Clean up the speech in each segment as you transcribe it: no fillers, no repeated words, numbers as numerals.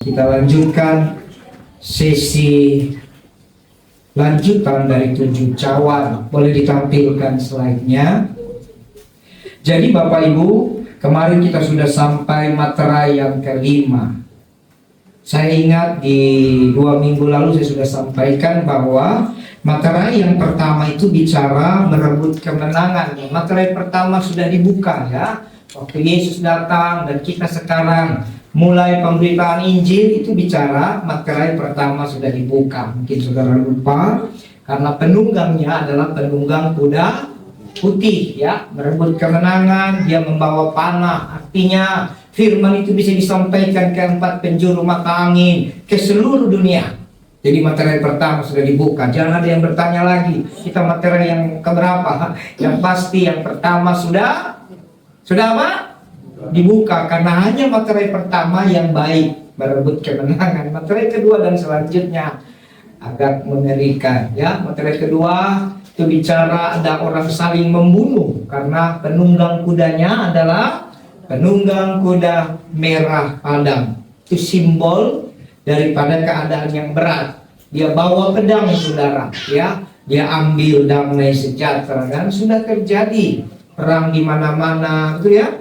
Kita lanjutkan sesi lanjutan dari 7 cawan. Boleh ditampilkan slide-nya. Jadi Bapak Ibu, kemarin kita sudah sampai materai yang kelima. Saya ingat di 2 minggu lalu saya sudah sampaikan bahwa materai yang pertama itu bicara merebut kemenangan. Materai pertama sudah dibuka ya. Waktu Yesus datang dan kita sekarang mulai pemberitaan Injil itu bicara materai pertama sudah dibuka. Mungkin saudara lupa karena penunggangnya adalah penunggang kuda putih ya, merebut kemenangan, dia membawa panah. Artinya firman itu bisa disampaikan ke 4 penjuru mata angin, ke seluruh dunia. Jadi materai pertama sudah dibuka. Jangan ada yang bertanya lagi, kita materai yang keberapa? Yang pasti yang pertama sudah apa? Dibuka, karena hanya materai pertama yang baik merebut kemenangan. Materai kedua dan selanjutnya agak mengerikan ya. Materai kedua itu bicara ada orang saling membunuh karena penunggang kudanya adalah penunggang kuda merah padam. Itu simbol daripada keadaan yang berat. Dia bawa pedang saudara ya. Dia ambil damai sejahtera dan sudah terjadi perang di mana-mana itu ya.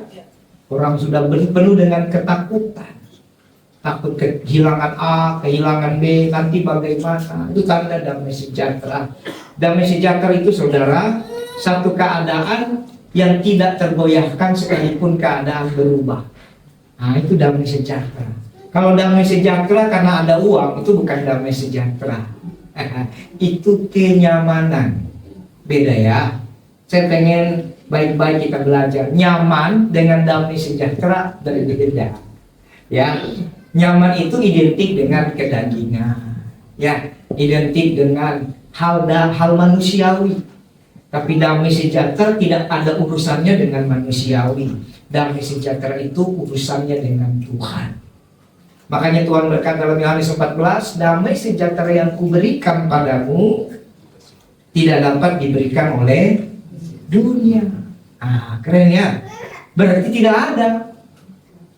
Orang sudah penuh dengan ketakutan. Takut kehilangan A, kehilangan B, nanti bagaimana. Itu tanda damai sejahtera. Damai sejahtera itu saudara, satu keadaan yang tidak tergoyahkan sekalipun keadaan berubah. Nah itu damai sejahtera. Kalau damai sejahtera karena ada uang, itu bukan damai sejahtera. Itu kenyamanan. Beda ya. Saya pengen baik-baik kita belajar. Nyaman dengan damai sejahtera berbeda. Ya, nyaman itu identik dengan kedagingan. Ya, identik dengan hal manusiawi. Tapi damai sejahtera tidak ada urusannya dengan manusiawi. Damai sejahtera itu urusannya dengan Tuhan. Makanya Tuhan berkata dalam Yohanes 14, damai sejahtera yang kuberikan padamu tidak dapat diberikan oleh dunia. Keren ya. Berarti tidak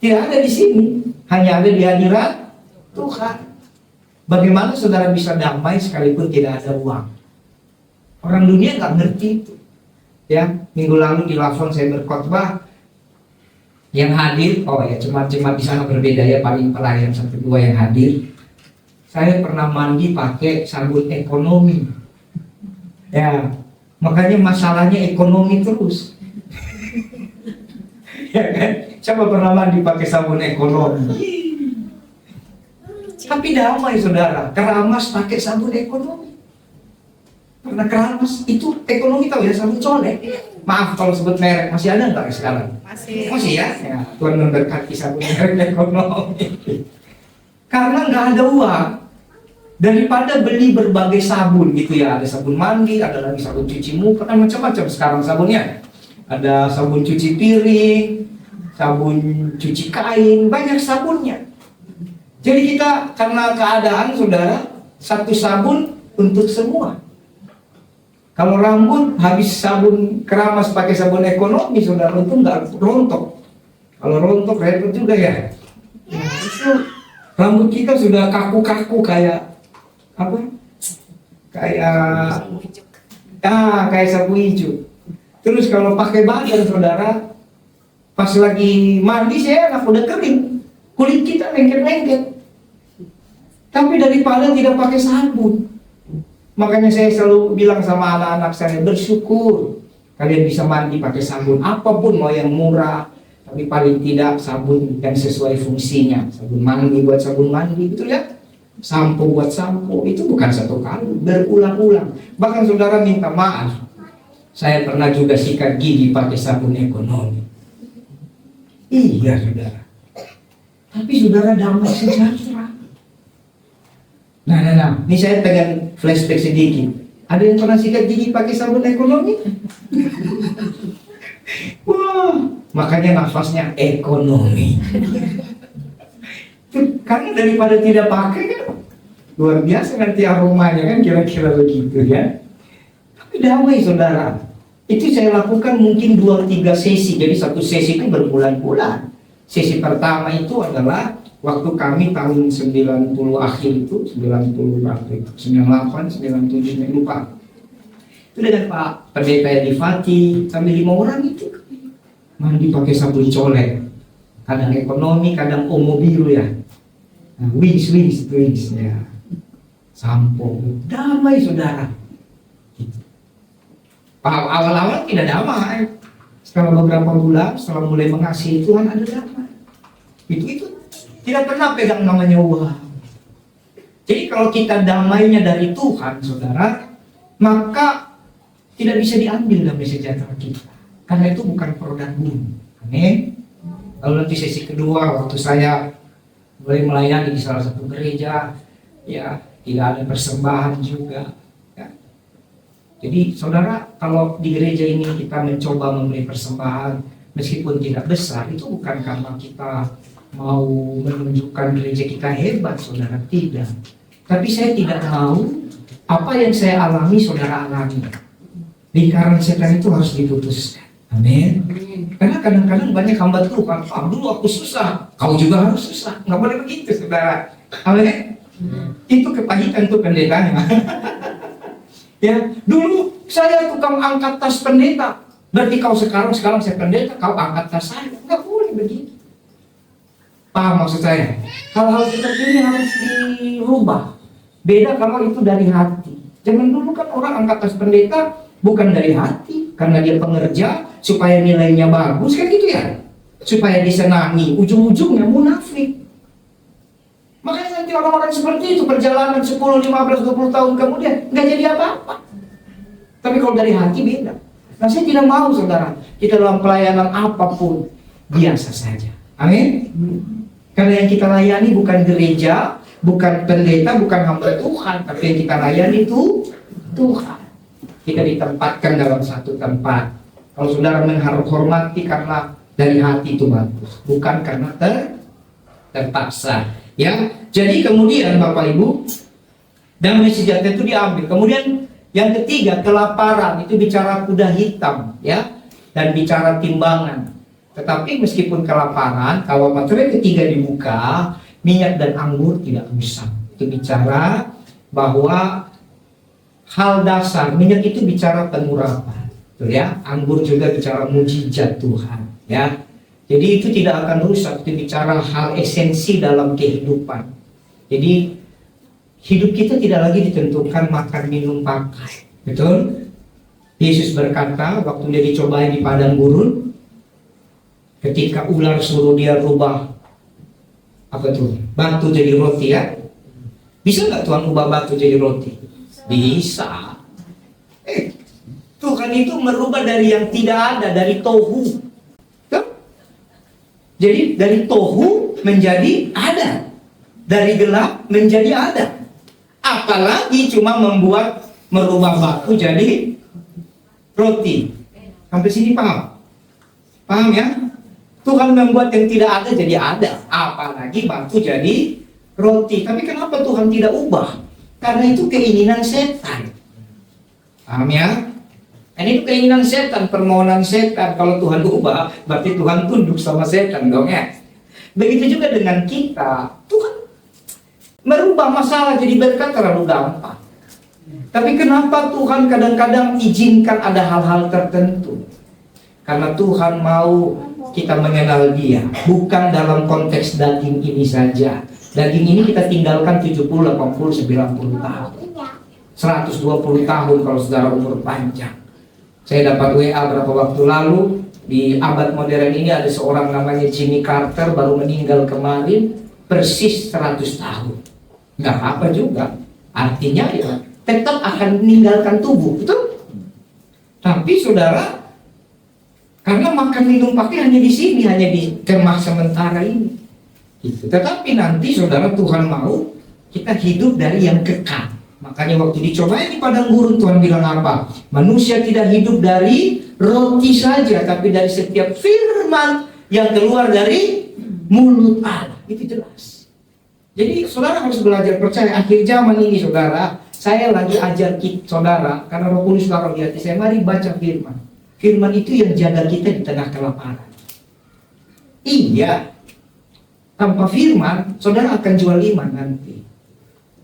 ada di sini, hanya ada di hadirat Tuhan. Bagaimana saudara bisa damai sekalipun tidak ada uang? Orang dunia nggak ngerti itu. Ya, minggu lalu di Lavon saya berkhotbah, yang hadir, cuma di sana berbeda ya, paling pelayan 1-2 yang hadir. Saya pernah mandi pakai sabun ekonomi. Ya, makanya masalahnya ekonomi terus. Ya kan? Siapa pernah mandi pakai sabun ekonomi? Tapi damai saudara, keramas pakai sabun ekonomi. Karena keramas itu ekonomi, tahu ya, sabun colek. Maaf kalau sebut merek, masih ada nggak sekarang? Masih ya? Ya, Tuhan memberkati sabun merek ekonomi. Karena nggak ada uang, daripada beli berbagai sabun gitu ya, ada sabun mandi, ada lagi sabun cuci muka, kan macam-macam sekarang sabunnya. Ada sabun cuci piring, sabun cuci kain, banyak sabunnya. Jadi kita karena keadaan saudara, satu sabun untuk semua. Kalau rambut habis sabun keramas pakai sabun ekonomi, saudara, itu nggak rontok. Kalau rontok repot juga ya. Nah, itu rambut kita sudah kaku-kaku kayak apa? Kayak sapu hijau. Terus kalau pakai badan saudara, pas lagi mandi saya enak, udah kering, kulit kita lengket-lengket. Tapi daripada tidak pakai sabun, makanya saya selalu bilang sama anak-anak saya, bersyukur kalian bisa mandi pakai sabun apapun, mau yang murah, tapi paling tidak sabun yang sesuai fungsinya. Sabun mandi buat sabun mandi, betul ya? Sampo buat sampo, itu bukan satu kali, berulang-ulang. Bahkan saudara minta maaf, saya pernah juga sikat gigi pakai sabun ekonomi. Iya saudara. Tapi saudara damai sejahtera. Nah, ini saya pengen flashback sedikit. Ada yang pernah sikat gigi pakai sabun ekonomi? Wah, makanya nafasnya ekonomi. Karena daripada tidak pakai kan, luar biasa nanti aromanya kan, kira-kira begitu ya. Tapi damai saudara. Itu saya lakukan mungkin 2-3 sesi. Jadi satu sesi itu berbulan-bulan. Sesi pertama itu adalah waktu kami tahun 90 akhir itu, 90 berapa itu, 98, 97, saya lupa. Itu dengan Pak Pendeta Edifati, kami 5 orang itu mandi pakai sabun colek. Kadang ekonomi, kadang mobil ya. Nah, wings ya. Sampo, damai saudara. Awal-awal tidak damai. Setelah beberapa bulan, setelah mulai mengasihi Tuhan, ada damai. Itu tidak pernah pegang namanya uang. Jadi kalau kita damainya dari Tuhan, saudara, maka tidak bisa diambil damai sejahtera kita. Karena itu bukan produk dunia. Amin. Lalu nanti sesi kedua, waktu saya mulai melayani di salah satu gereja, ya tidak ada persembahan juga. Ya. Jadi saudara, kalau di gereja ini kita mencoba memberi persembahan, meskipun tidak besar, itu bukan karena kita mau menunjukkan gereja kita hebat, saudara, tidak. Tapi saya tidak mau apa yang saya alami, saudara alami. Lingkaran setan itu harus diputuskan. Amin. Karena kadang-kadang banyak hamba Tuhan, dulu aku susah, kau juga harus susah. Nggak boleh begitu, saudara. Amin. Itu kepahitan tuh pendetanya. Ya, dulu saya tukang angkat tas pendeta. Berarti kau sekarang saya pendeta, kau angkat tas saya. Nggak boleh begitu. Paham maksud saya? Hal-hal seperti ini harus dirubah. Beda kalau itu dari hati. Zaman dulu kan orang angkat tas pendeta bukan dari hati, karena dia pengerja supaya nilainya bagus kan gitu ya, supaya disenangi, ujung-ujungnya munafik. Makanya nanti orang-orang seperti itu perjalanan 10, 15, 20 tahun kemudian nggak jadi apa-apa. Tapi kalau dari hati beda. Nah, saya tidak mau, saudara, kita dalam pelayanan apapun biasa saja. Amin. Karena yang kita layani bukan gereja, bukan pendeta, bukan hamba Tuhan, tapi yang kita layani itu Tuhan. Kita ditempatkan dalam satu tempat. Kalau saudara menghormati karena dari hati itu bagus, bukan karena terpaksa. Ya, jadi kemudian Bapak Ibu, damai sejahtera itu diambil. Kemudian yang ketiga, kelaparan, itu bicara kuda hitam, ya, dan bicara timbangan. Tetapi meskipun kelaparan, kalau materi ketiga dibuka, minyak dan anggur tidak rusak. Itu bicara bahwa hal dasar, minyak itu bicara pengurapan, ya. Anggur juga bicara mujizat Tuhan, ya. Jadi itu tidak akan rusak, itu bicara hal esensi dalam kehidupan. Jadi hidup kita tidak lagi ditentukan makan, minum, pakai. Betul? Yesus berkata waktu dia dicobai di padang gurun, ketika ular suruh dia rubah batu jadi roti, ya. Bisa nggak Tuhan ubah batu jadi roti? Bisa. Tuhan itu merubah dari yang tidak ada, dari tohu. Jadi dari tohu menjadi ada, dari gelap menjadi ada. Apalagi cuma merubah batu jadi roti. Sampai sini paham? Paham ya? Tuhan membuat yang tidak ada jadi ada, apalagi batu jadi roti. Tapi kenapa Tuhan tidak ubah? Karena itu keinginan setan. Paham ya? Ini itu keinginan setan, permohonan setan. Kalau Tuhan ubah, berarti Tuhan tunduk sama setan dong ya. Begitu juga dengan kita. Tuhan merubah masalah jadi berkat terlalu gampang. Tapi kenapa Tuhan kadang-kadang izinkan ada hal-hal tertentu? Karena Tuhan mau kita mengenal Dia, bukan dalam konteks daging ini saja. Daging ini kita tinggalkan 70, 80, 90 tahun, 120 tahun kalau saudara umur panjang. Saya dapat WA berapa waktu lalu, di abad modern ini ada seorang namanya Jimmy Carter, baru meninggal kemarin, persis 100 tahun. Nggak apa juga, artinya ya tetap akan meninggalkan tubuh, betul? Tapi saudara, karena makan minum pakai hanya di sini, hanya di kemah sementara ini. Gitu. Tetapi nanti saudara, Tuhan mau kita hidup dari yang kekal. Makanya waktu dicobain di padang gurun, Tuhan bilang apa? Manusia tidak hidup dari roti saja, tapi dari setiap firman yang keluar dari mulut Allah. Itu jelas. Jadi saudara harus belajar percaya. Akhir zaman ini saudara, saya lagi ajar saudara, karena Roh Kudus taruh di hati saya, mari baca firman. Firman itu yang jaga kita di tengah kelaparan. Iya. Tanpa firman, saudara akan jual iman nanti.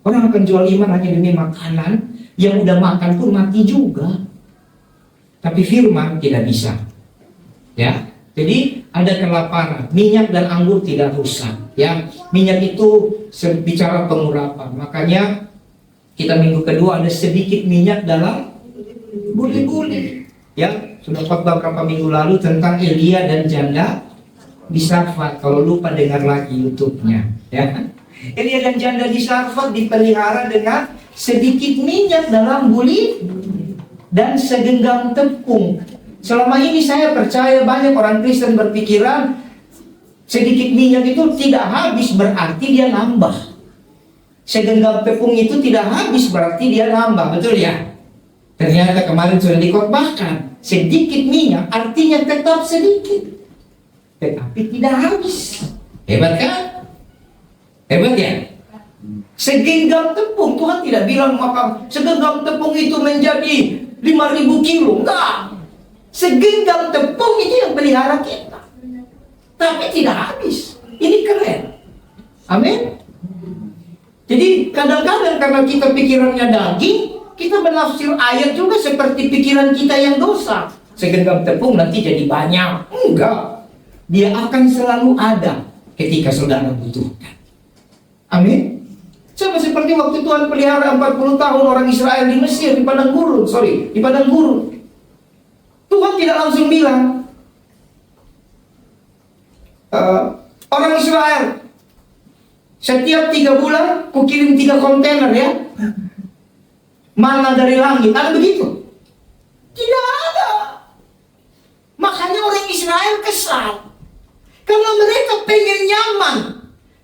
Orang akan jual iman hanya demi makanan, yang udah makan pun mati juga. Tapi firman tidak bisa. Ya, jadi ada kelaparan, minyak dan anggur tidak rusak. Ya, minyak itu bicara pengurapan. Makanya kita minggu kedua ada sedikit minyak dalam buli-buli. Ya, sudah khotbah beberapa minggu lalu tentang Elia dan janda di Sarfat. Kalau lupa dengar lagi YouTube-nya. Ya, Elia dan janda di Sarfat dipelihara dengan sedikit minyak dalam buli dan segenggam tepung. Selama ini saya percaya banyak orang Kristen berpikiran sedikit minyak itu tidak habis berarti dia nambah. Segenggam tepung itu tidak habis berarti dia nambah, betul ya? Ternyata kemarin sudah dikhotbahkan, sedikit minyak artinya tetap sedikit, tetapi tidak habis. Hebat kan? Hebat ya? Segenggam tepung, Tuhan tidak bilang maka segenggam tepung itu menjadi 5.000 kilo, enggak. Segenggam tepung itu yang pelihara kita, tapi tidak habis. Ini keren. Amin. Jadi kadang-kadang karena kita pikirannya daging, kita menafsir ayat juga seperti pikiran kita yang dosa. Segenggam tepung nanti jadi banyak. Enggak. Dia akan selalu ada ketika saudara butuhkan. Amin. Sama seperti waktu Tuhan pelihara 40 tahun orang Israel di Mesir, di padang gurun. Di padang gurun. Tuhan tidak langsung bilang, orang Israel, setiap 3 bulan ku kirim 3 kontainer ya, mana dari langit. Ada begitu? Tidak ada. Makanya orang Israel kesal, karena mereka pengen nyaman,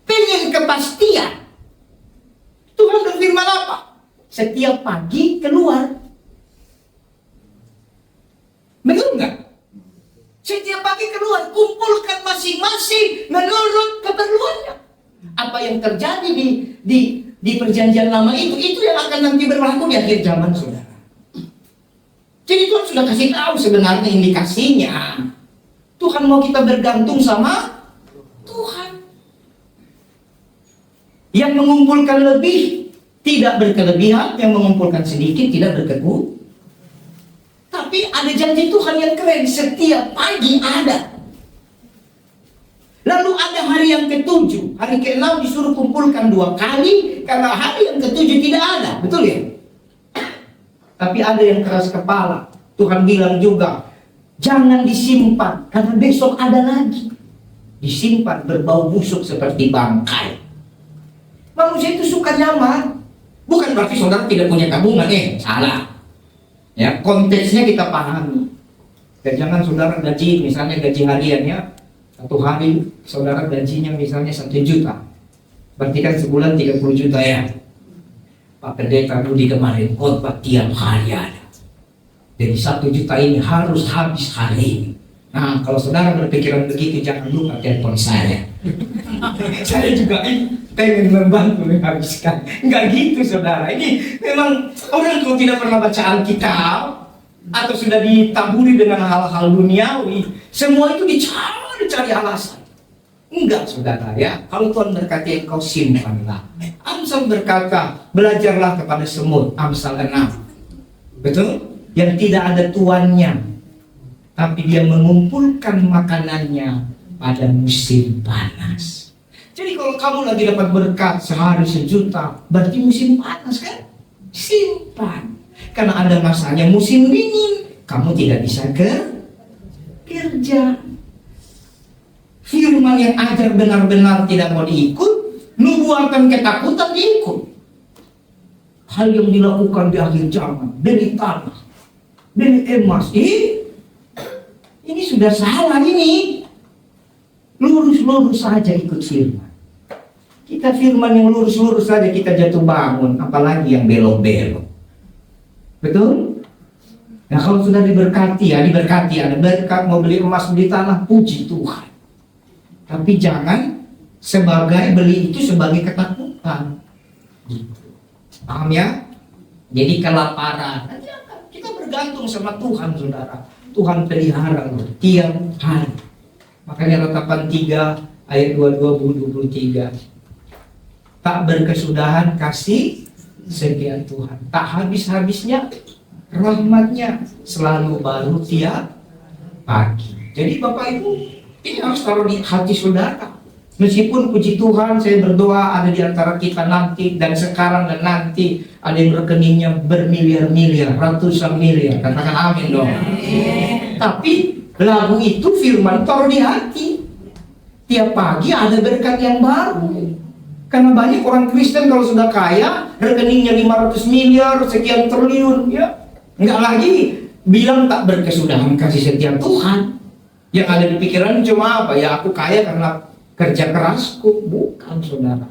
pengen kepastian. Tuhan berfirman apa? Setiap pagi keluar. Betul nggak? Setiap pagi keluar, kumpulkan masing-masing menurut keperluannya. Apa yang terjadi di perjanjian lama itu yang akan nanti berlaku di akhir zaman, saudara. Jadi Tuhan sudah kasih tahu sebenarnya indikasinya. Tuhan mau kita bergantung sama Tuhan. Yang mengumpulkan lebih tidak berkelebihan, yang mengumpulkan sedikit tidak berkekurangan. Tapi ada janji Tuhan yang keren, setiap pagi ada. Lalu ada hari yang ke-7, hari ke-6 disuruh kumpulkan 2 kali, karena hari yang ke-7 tidak ada, betul ya? Tapi ada yang keras kepala. Tuhan bilang juga, jangan disimpan, karena besok ada lagi. Disimpan berbau busuk seperti bangkai. Manusia itu suka nyaman. Bukan berarti saudara tidak punya tabungan, salah. Ya, konteksnya kita pahami. Dan jangan saudara gaji, misalnya gaji hariannya 1 hari, saudara gajinya misalnya 1 juta. Berarti kan sebulan 30 juta ya. Pak Pendeta Budi kemarin khotbah tiap hari ada. Jadi 1 juta ini harus habis hari ini. Nah, kalau saudara berpikiran begitu, jangan lupa telepon saya. Saya juga pengen membantu menghabiskan. Enggak gitu, saudara. Ini memang orang kalau tidak pernah baca Alkitab atau sudah ditaburi dengan hal-hal duniawi, semua itu dicari alasan. Enggak, saudara ya. Kalau Tuhan berkata engkau simpanlah. Amsal berkata, belajarlah kepada semut. Amsal 6. Betul? Yang tidak ada tuannya, tapi dia mengumpulkan makanannya pada musim panas. Jadi kalau kamu lagi dapat berkat sehari 1 juta, berarti musim panas kan? Simpan. Karena ada masanya musim dingin, kamu tidak bisa kerja. Firman yang ajar benar-benar tidak mau diikut, nubuatan ketakutan diikut. Hal yang dilakukan di akhir zaman, beli tanah, beli emas, ini sudah salah ini. Lurus-lurus saja ikut firman. Kita firman yang lurus-lurus saja kita jatuh bangun, apalagi yang belok-belok. Betul? Nah kalau sudah diberkati, ada berkat, mau beli emas, beli tanah, puji Tuhan. Tapi jangan beli itu sebagai ketakutan. Paham ya? Jadi kelaparan. Kita bergantung sama Tuhan, saudara. Tuhan pelihara tiap hari. Makanya Ratapan 3 ayat 22-23. Tak berkesudahan kasih setia Tuhan, tak habis-habisnya rahmatnya, selalu baru tiap pagi. Jadi Bapak Ibu, ini harus taruh di hati saudara. Meskipun puji Tuhan saya berdoa ada di antara kita nanti dan sekarang dan nanti ada yang rekeningnya bermiliar-miliar, ratusan miliar. Katakan amin dong. Tapi lagu itu firman taruh di hati. Tiap pagi ada berkat yang baru. Karena banyak orang Kristen kalau sudah kaya, rekeningnya 500 miliar, sekian triliun, ya. Enggak lagi bilang tak berkesudahan kasih setia Tuhan. Yang ada di pikiran cuma apa? Ya aku kaya karena kerja kerasku. Bukan, saudara.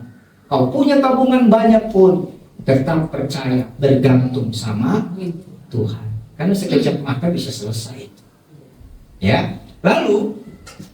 Kau punya tabungan banyak pun tetap percaya, bergantung sama Tuhan. Karena sekejap mata bisa selesai. Ya. Lalu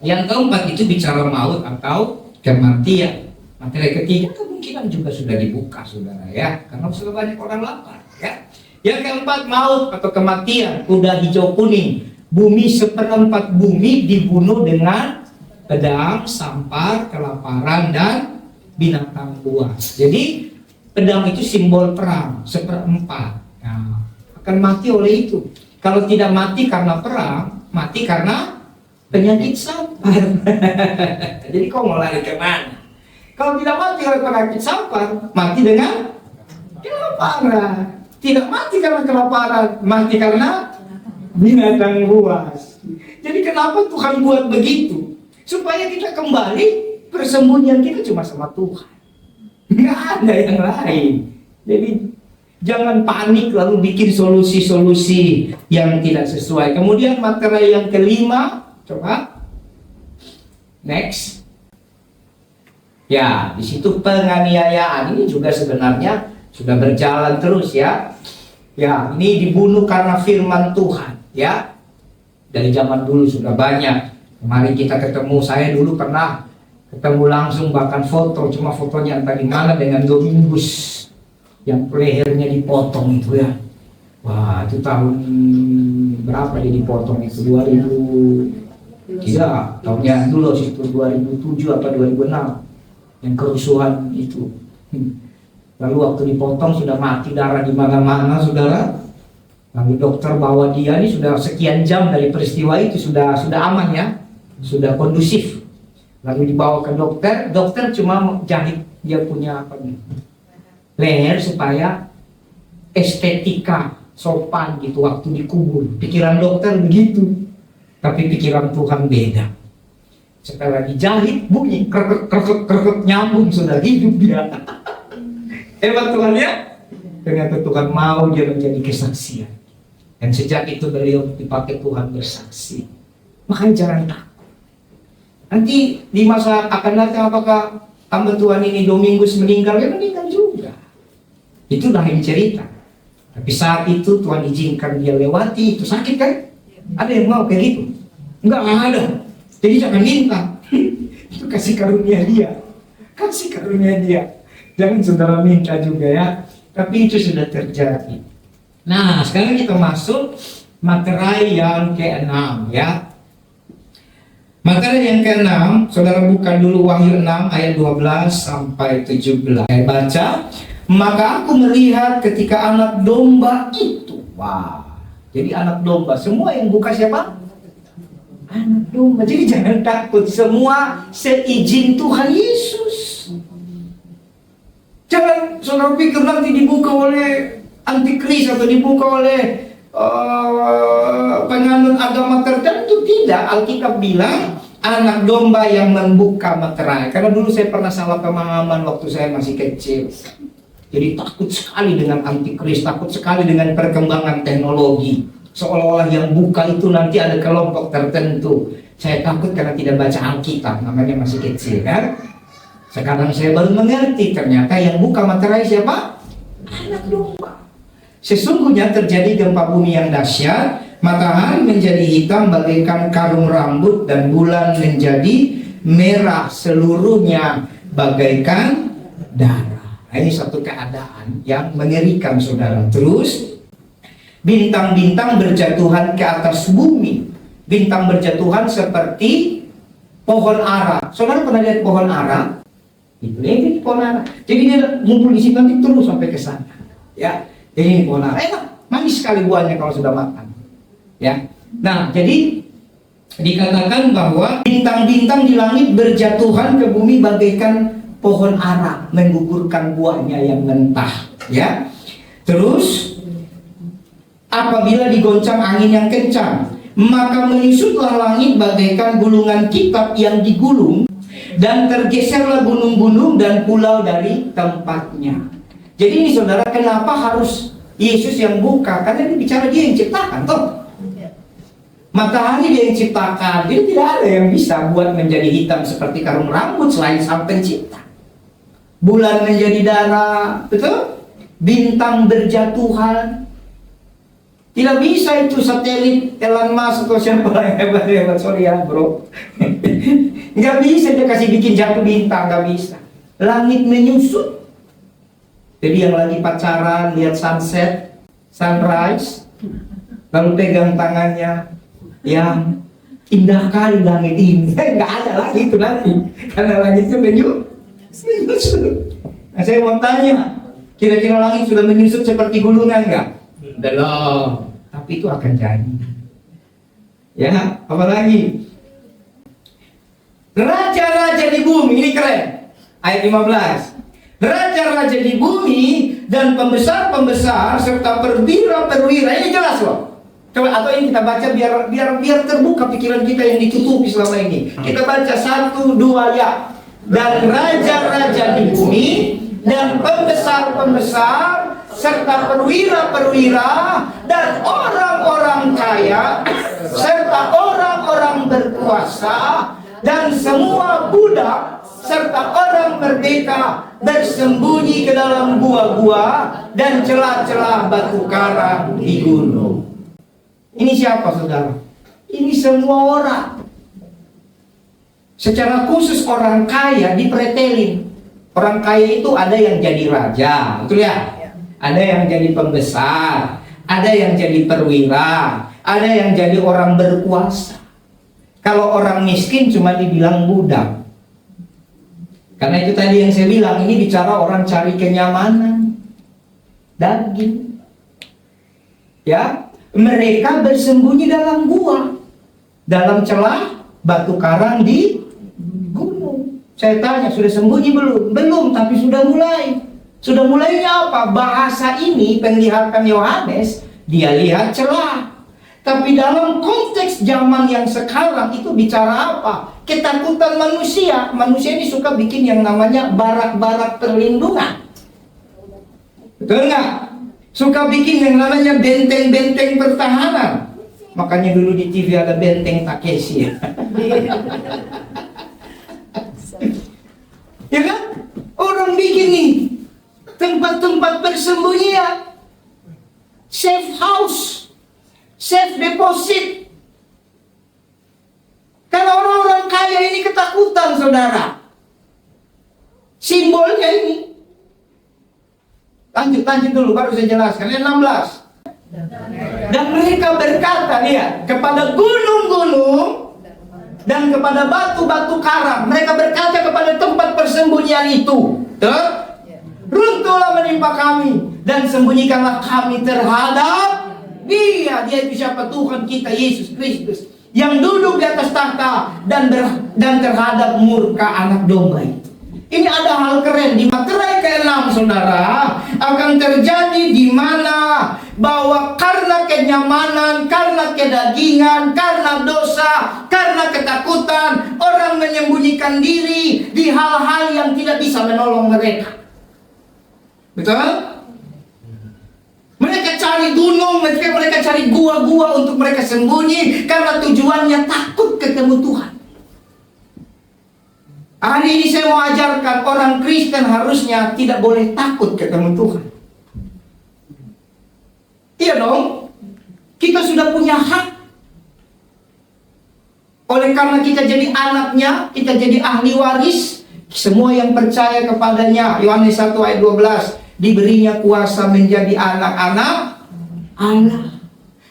yang keempat itu bicara maut atau kematian. Materi ketiga kemungkinan juga sudah dibuka, saudara, ya. Karena sudah banyak orang lapar, ya. Yang keempat maut atau kematian, kuda hijau kuning. Bumi seperempat bumi dibunuh dengan pedang, sampar, kelaparan, dan binatang buas. Jadi pedang itu simbol perang, seperempat. Nah, akan mati oleh itu. Kalau tidak mati karena perang, mati karena penyakit sampar. Jadi kau mau lari kemana? Kalau tidak mati oleh penyakit sampar, mati dengan kelaparan. Tidak mati karena kelaparan, mati karena binatang buas. Jadi kenapa Tuhan buat begitu? Supaya kita kembali, persembunyian kita cuma sama Tuhan. Nggak ada yang lain. Jadi jangan panik lalu bikin solusi-solusi yang tidak sesuai. Kemudian materi yang kelima, coba next. Ya, di situ penganiayaan ini juga sebenarnya sudah berjalan terus, ya. Ya, ini dibunuh karena firman Tuhan, ya. Dari zaman dulu sudah banyak. Kemarin kita ketemu, saya dulu pernah ketemu langsung, bahkan foto, cuma fotonya entah di mana dengan Domingus yang lehernya dipotong itu, ya. Wah, itu tahun berapa dia dipotong itu? 2003, tahunnya dulu itu 2007 atau 2006 yang kerusuhan itu. Lalu waktu dipotong sudah mati darah di mana-mana, saudara. Lalu dokter bawa dia, ini sudah sekian jam dari peristiwa itu, sudah aman, ya, sudah kondusif. Lalu dibawa ke dokter, dokter cuma jahit dia punya apa nih, leher supaya estetika sopan gitu waktu dikubur. Pikiran dokter begitu, tapi pikiran Tuhan beda. Setelah dijahit bunyi krek nyambung, sudah hidup dia. Hebat Tuhan, ya. Ternyata Tuhan mau dia menjadi kesaksian. Dan sejak itu beliau dipakai Tuhan bersaksi. Makanya jangan takut. Nanti di masa akan datang apakah hamba Tuhan ini Domingus meninggal? Ya meninggal juga. Itu lain cerita. Tapi saat itu Tuhan izinkan dia lewati itu. Sakit kan? Ada yang mau kayak gitu? Enggak ada. Jadi jangan minta. Itu kasih karunia dia. Kasih karunia dia. Jangan saudara minta juga, ya. Tapi itu sudah terjadi. Nah, sekarang kita masuk materi yang ke-6, ya. Materi yang ke-6, saudara buka dulu Wahyu 6 ayat 12 sampai 17. Saya baca, maka aku melihat ketika anak domba itu. Wah, jadi anak domba, semua yang buka siapa? Anak domba. Jadi jangan takut, semua seizin Tuhan Yesus. Jangan saudara pikir nanti dibuka oleh antikris atau dibuka oleh penganut agama tertentu. Tidak, Alkitab bilang anak domba yang membuka materai. Karena dulu saya pernah salah pemahaman waktu saya masih kecil. Jadi takut sekali dengan antikris, takut sekali dengan perkembangan teknologi. Seolah-olah yang buka itu nanti ada kelompok tertentu. Saya takut karena tidak baca Alkitab, namanya masih kecil, kan? Sekarang saya baru mengerti, ternyata yang buka materai siapa? Anak domba. Sesungguhnya terjadi gempa bumi yang dahsyat, matahari menjadi hitam bagaikan karung rambut dan bulan menjadi merah seluruhnya bagaikan darah. Ini satu keadaan yang mengerikan, saudara. Terus bintang-bintang berjatuhan ke atas bumi. Bintang berjatuhan seperti pohon ara. Saudara pernah lihat pohon ara? Ini pohon ara. Jadi dia ngumpul di situ nanti terus sampai ke sana. Ya, ini pohon ara. Enak, manis sekali buahnya kalau sudah makan. Ya. Nah, jadi dikatakan bahwa bintang-bintang di langit berjatuhan ke bumi bagaikan pohon ara, menggugurkan buahnya yang mentah. Ya. Terus apabila digoncang angin yang kencang, maka menyusutlah langit bagaikan gulungan kitab yang digulung, dan tergeserlah gunung-gunung dan pulau dari tempatnya. Jadi ini saudara, kenapa harus Yesus yang buka? Karena ini bicara dia yang ciptakan, toh. Matahari dia yang ciptakan, jadi tidak ada yang bisa buat menjadi hitam seperti karung rambut selain Sang Pencipta. Bulan menjadi darah, betul? Bintang berjatuhan. Tidak bisa itu satelit Elon Musk atau siapa yang hebat-hebat, sorry ya bro. Nggak bisa dia kasih bikin jatuh bintang, nggak bisa. Langit menyusut. Jadi yang lagi pacaran, lihat sunset, sunrise, lalu pegang tangannya, yang indah kali langit ini. Nggak ada lagi itu nanti, karena langitnya menyusut. Nah, saya mau tanya, kira-kira langit sudah menyusut seperti gulungan nggak? Belum, tapi itu akan jadi. Ya, apalagi raja-raja di bumi, ini keren. Ayat 15. Raja-raja di bumi dan pembesar-pembesar serta perwira-perwira, ini jelas loh. Coba, atau ini kita baca biar terbuka pikiran kita yang ditutupi selama ini. Kita baca 1, 2 ya. Dan raja-raja di bumi dan pembesar-pembesar serta perwira-perwira dan orang-orang kaya serta orang-orang berkuasa dan semua budak serta orang merdeka bersembunyi ke dalam gua-gua dan celah-celah batu karang di gunung. Ini siapa saudara? Ini semua orang. Secara khusus orang kaya dipretelin. Orang kaya itu ada yang jadi raja, betul ya? Ada yang jadi pembesar, ada yang jadi perwira, ada yang jadi orang berkuasa. Kalau orang miskin cuma dibilang budak. Karena itu tadi yang saya bilang, ini bicara orang cari kenyamanan, daging. Ya, mereka bersembunyi dalam gua, dalam celah batu karang di gunung. Saya tanya, sudah sembunyi belum? Belum, tapi sudah mulai. Sudah mulainya apa? Bahasa ini penglihatan Yohanes, dia lihat celah. Tapi dalam konteks zaman yang sekarang itu bicara apa? Ketakutan manusia. Manusia ini suka bikin yang namanya barak-barak perlindungan. Betul nggak? Suka bikin yang namanya benteng-benteng pertahanan. Makanya dulu di TV ada benteng Takeshi. Ya kan? Orang bikin nih tempat-tempat persembunyian, safe house, safe deposit. Karena orang-orang kaya ini ketakutan, saudara. Simbolnya ini. Lanjut dulu, baru saya jelaskan. Yang 16. Dan mereka berkata, lihat, kepada gunung-gunung dan kepada batu-batu karang. Mereka berkata kepada tempat persembunyian itu, runtuhlah menimpa kami dan sembunyikanlah kami terhadap Dia itu siapa? Tuhan kita Yesus Kristus yang duduk di atas tahta dan terhadap murka anak domba itu. Ini ada hal keren di materai ke-6, saudara, akan terjadi di mana bahwa karena kenyamanan, karena kedagingan, karena dosa, karena ketakutan, orang menyembunyikan diri di hal-hal yang tidak bisa menolong mereka. Betul? Mereka cari gunung, mereka cari gua-gua untuk mereka sembunyi karena tujuannya takut ketemu Tuhan. Hari ini saya mau ajarkan orang Kristen harusnya tidak boleh takut ketemu Tuhan. Iya dong, kita sudah punya hak. Oleh karena kita jadi anaknya, kita jadi ahli waris. Semua yang percaya kepadanya, Yohanes 1 ayat 12, diberinya kuasa menjadi anak-anak Allah,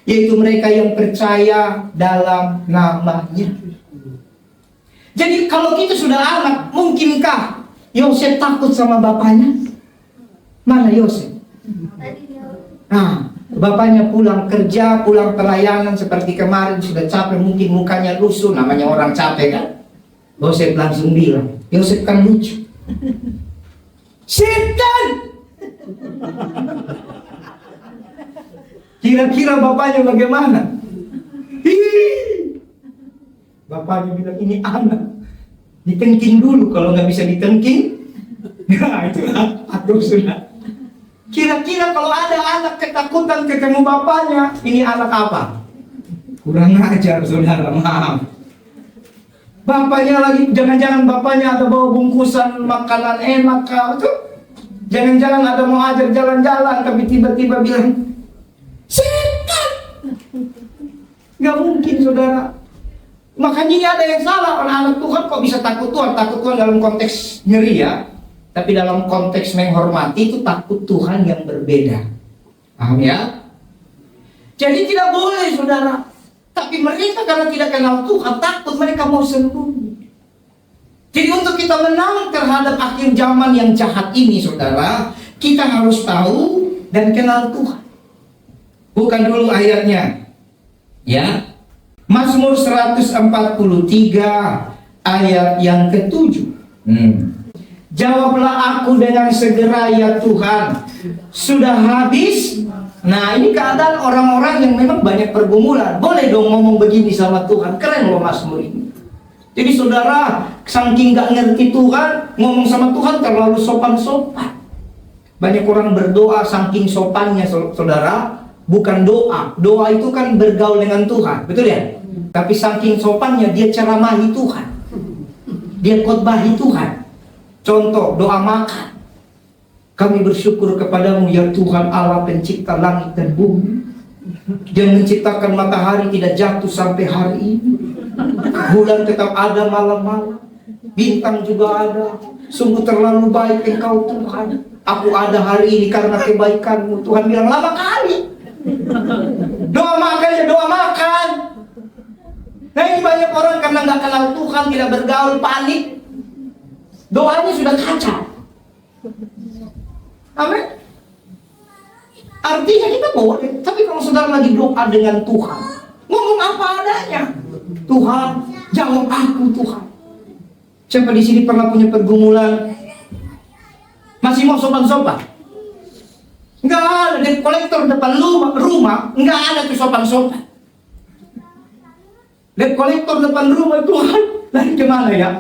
yaitu mereka yang percaya dalam namanya. Jadi kalau kita sudah anak, mungkinkah Yosef takut sama bapaknya? Mana Yosef? Nah, bapaknya pulang kerja, pulang pelayanan seperti kemarin, sudah capek, mungkin mukanya lusuh, namanya orang capek kan. Yosef langsung bilang, Yosef kan lucu. Setan! Kira-kira bapaknya bagaimana? Bapaknya bilang, ini anak ditengking dulu, kalau nggak bisa ditengking, nah itu aduh sudah. Kira-kira kalau ada anak ketakutan ketemu bapaknya, ini anak apa? Kurang ajar saudara, maaf. Bapaknya lagi, jangan-jangan bapaknya ada bawa bungkusan makanan enak tuh. Jangan-jangan ada mau ajar jalan-jalan, tapi tiba-tiba bilang, setan! Gak mungkin saudara. Makanya ini ada yang salah, anak-anak Tuhan kok bisa takut Tuhan. Takut Tuhan dalam konteks nyeri ya, tapi dalam konteks menghormati itu takut Tuhan yang berbeda. Paham ya? Jadi tidak boleh saudara. Tapi mereka karena tidak kenal Tuhan, takut, mereka mau sembunyi. Jadi untuk kita menang terhadap akhir zaman yang jahat ini saudara, kita harus tahu dan kenal Tuhan. Bukan dulu ayatnya. Ya. Mazmur 143 ayat yang ke-7. Jawablah aku dengan segera ya Tuhan. Sudah habis. Nah ini keadaan orang-orang yang memang banyak pergumulan. Boleh dong ngomong begini sama Tuhan. Keren loh Mazmur ini. Jadi saudara, saking gak ngerti Tuhan, ngomong sama Tuhan terlalu sopan-sopan. Banyak orang berdoa saking sopannya saudara. Bukan doa. Doa itu kan bergaul dengan Tuhan. Betul ya? Tapi saking sopannya dia ceramahi Tuhan. Dia khotbahi Tuhan. Contoh doa makan. Kami bersyukur kepadamu ya Tuhan Allah pencipta langit dan bumi. Dia menciptakan matahari tidak jatuh sampai hari ini. Bulan tetap ada malam-malam. Bintang juga ada. Sungguh terlalu baik Engkau Tuhan. Aku ada hari ini karena kebaikan-Mu. Tuhan bilang lama kali. Doa makan ya doa makan. Nah ini banyak orang karena nggak kenal Tuhan, tidak bergaul, panik. Doanya sudah kacau. Amin. Artinya kita boleh, tapi kalau saudara lagi doa dengan Tuhan, ngomong apa adanya. Tuhan, jawab aku Tuhan. Siapa di sini pernah punya pergumulan? Masih mau sopan-sopan? Nggak ada, di kolektor depan rumah nggak ada tuh sopan-sopan. Debt kolektor depan rumah Tuhan, lari kemana ya?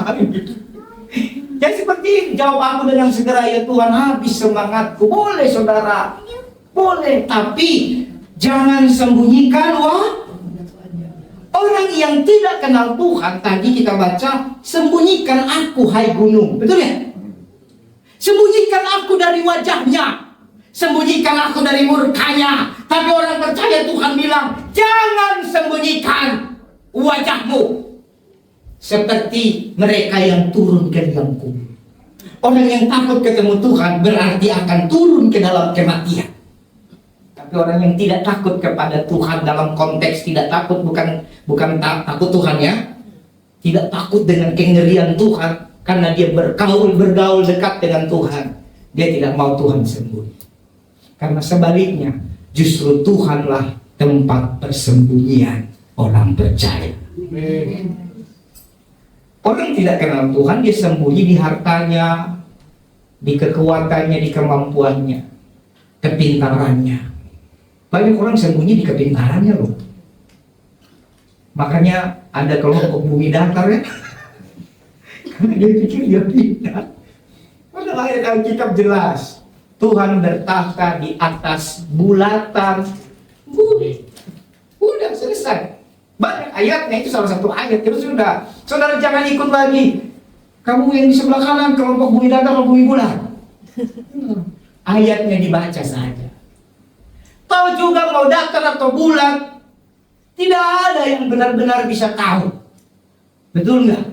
Ya seperti ini, jawab aku dengan segera ya Tuhan, habis semangatku. Boleh saudara, boleh, tapi jangan sembunyikan orang yang tidak kenal Tuhan. Tadi kita baca, sembunyikan aku hai gunung, betul ya? Sembunyikan aku dari wajahnya, sembunyikan aku dari murkanya. Tapi orang percaya Tuhan bilang, jangan sembunyikan wajahmu seperti mereka yang turun ke liang kubur. Orang yang takut ketemu Tuhan berarti akan turun ke dalam kematian. Tapi orang yang tidak takut kepada Tuhan dalam konteks tidak takut, bukan takut Tuhan ya, tidak takut dengan kengerian Tuhan karena dia bergaul dekat dengan Tuhan, dia tidak mau Tuhan sembunyi. Karena sebaliknya justru Tuhanlah tempat persembunyian orang percaya. Orang tidak kenal Tuhan, dia sembunyi di hartanya, di kekuatannya, di kemampuannya, kepintarannya. Banyak orang sembunyi di kepintarannya loh. Makanya ada kelompok bumi datar ya. Karena dia pikir dia pintar. Padahal ayat Alkitab jelas, Tuhan bertahta di atas bulatan bumi. Udah selesai. Banyak ayatnya, itu salah satu ayat. Itu sudah. Saudara jangan ikut lagi. Kamu yang di sebelah kanan kelompok bumi datar atau bumi bulat. Ayatnya dibaca saja. Tahu juga mau datar atau bulat, tidak ada yang benar-benar bisa tahu. Betul nggak?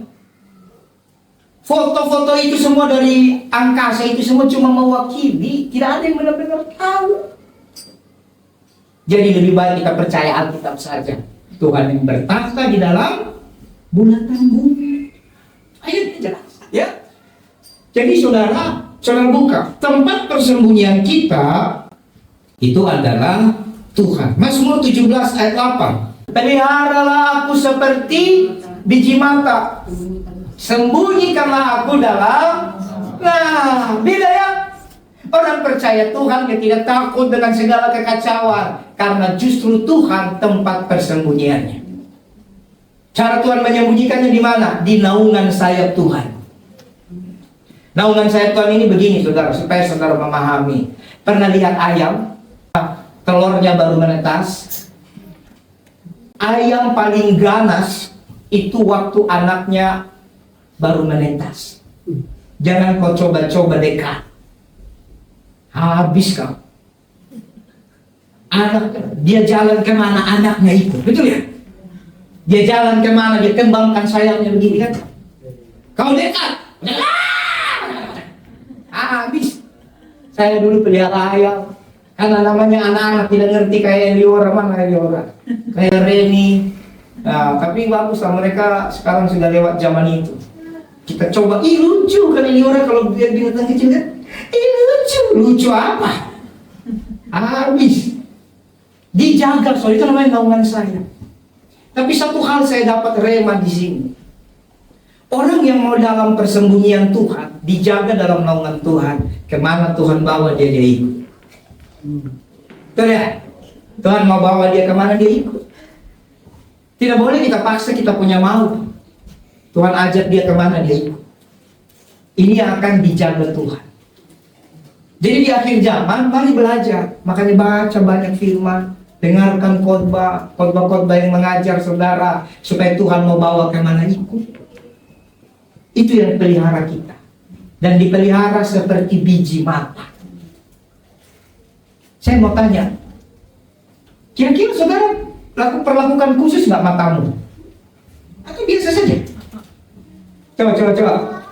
Foto-foto itu semua dari angkasa itu semua cuma mewakili. Tidak ada yang benar-benar tahu. Jadi lebih baik kita percaya Alkitab saja. Tuhan yang bertahta di dalam bulatan bumi. jelas. Ya. Jadi saudara buka. Tempat persembunyian kita itu adalah Tuhan. Mazmur 17 ayat 8. Peliharalah aku seperti biji mata. Sembunyikanlah aku dalam. Nah, beda ya. Orang percaya Tuhan yang tidak takut dengan segala kekacauan. Karena justru Tuhan tempat persembunyiannya. Cara Tuhan menyembunyikannya di mana? Di naungan sayap Tuhan. Naungan sayap Tuhan ini begini saudara, supaya saudara memahami. Pernah lihat ayam? Telurnya baru menetas. Ayam paling ganas itu waktu anaknya baru menetas. Jangan kau coba-coba dekat. Habis kau. Dia jalan kemana anaknya ikut. Betul ya? Dia jalan kemana, dia kembangkan sayapnya begini kan. Kau dekat. Habis. Saya dulu pelihara ayam. Karena namanya anak-anak tidak ngerti kayak Eliora, mana Eliora, kayak Reni. Nah, tapi bagus lah mereka sekarang sudah lewat zaman itu. Kita coba, lucu kan Eliora kalau biar binatang kecil kan. Lucu apa? Habis. Dijaga, soal itu namanya naungan saya. Tapi satu hal saya dapat rema di sini. Orang yang mau dalam persembunyian Tuhan, dijaga dalam naungan Tuhan, kemana Tuhan bawa dia ikut. Betul ya? Tuhan mau bawa dia kemana dia ikut. Tidak boleh kita paksa kita punya mau. Tuhan ajak dia kemana dia ikut. Ini yang akan dijaga Tuhan. Jadi di akhir zaman mari belajar. Makanya baca banyak firman, dengarkan khotbah yang mengajar saudara supaya Tuhan mau bawa kemana ikut. Itu yang pelihara kita. Dan dipelihara seperti biji mata. Saya mau tanya, kira-kira saudara perlakukan khusus nggak matamu? Atau biasa saja? Coba.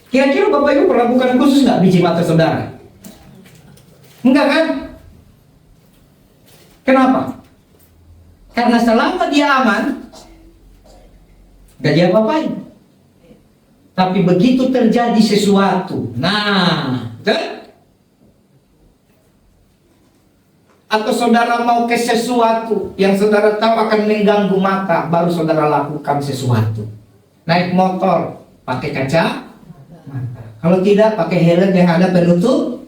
Kira-kira Bapak Ibu perlakukan khusus nggak biji mata saudara? Enggak kan? Kenapa? Karena selama dia aman, nggak dia apa-apain. Tapi begitu terjadi sesuatu, atau saudara mau ke sesuatu yang saudara tahu akan mengganggu mata, baru saudara lakukan sesuatu. Naik motor, pakai kaca mata. Kalau tidak, pakai helm yang ada penutup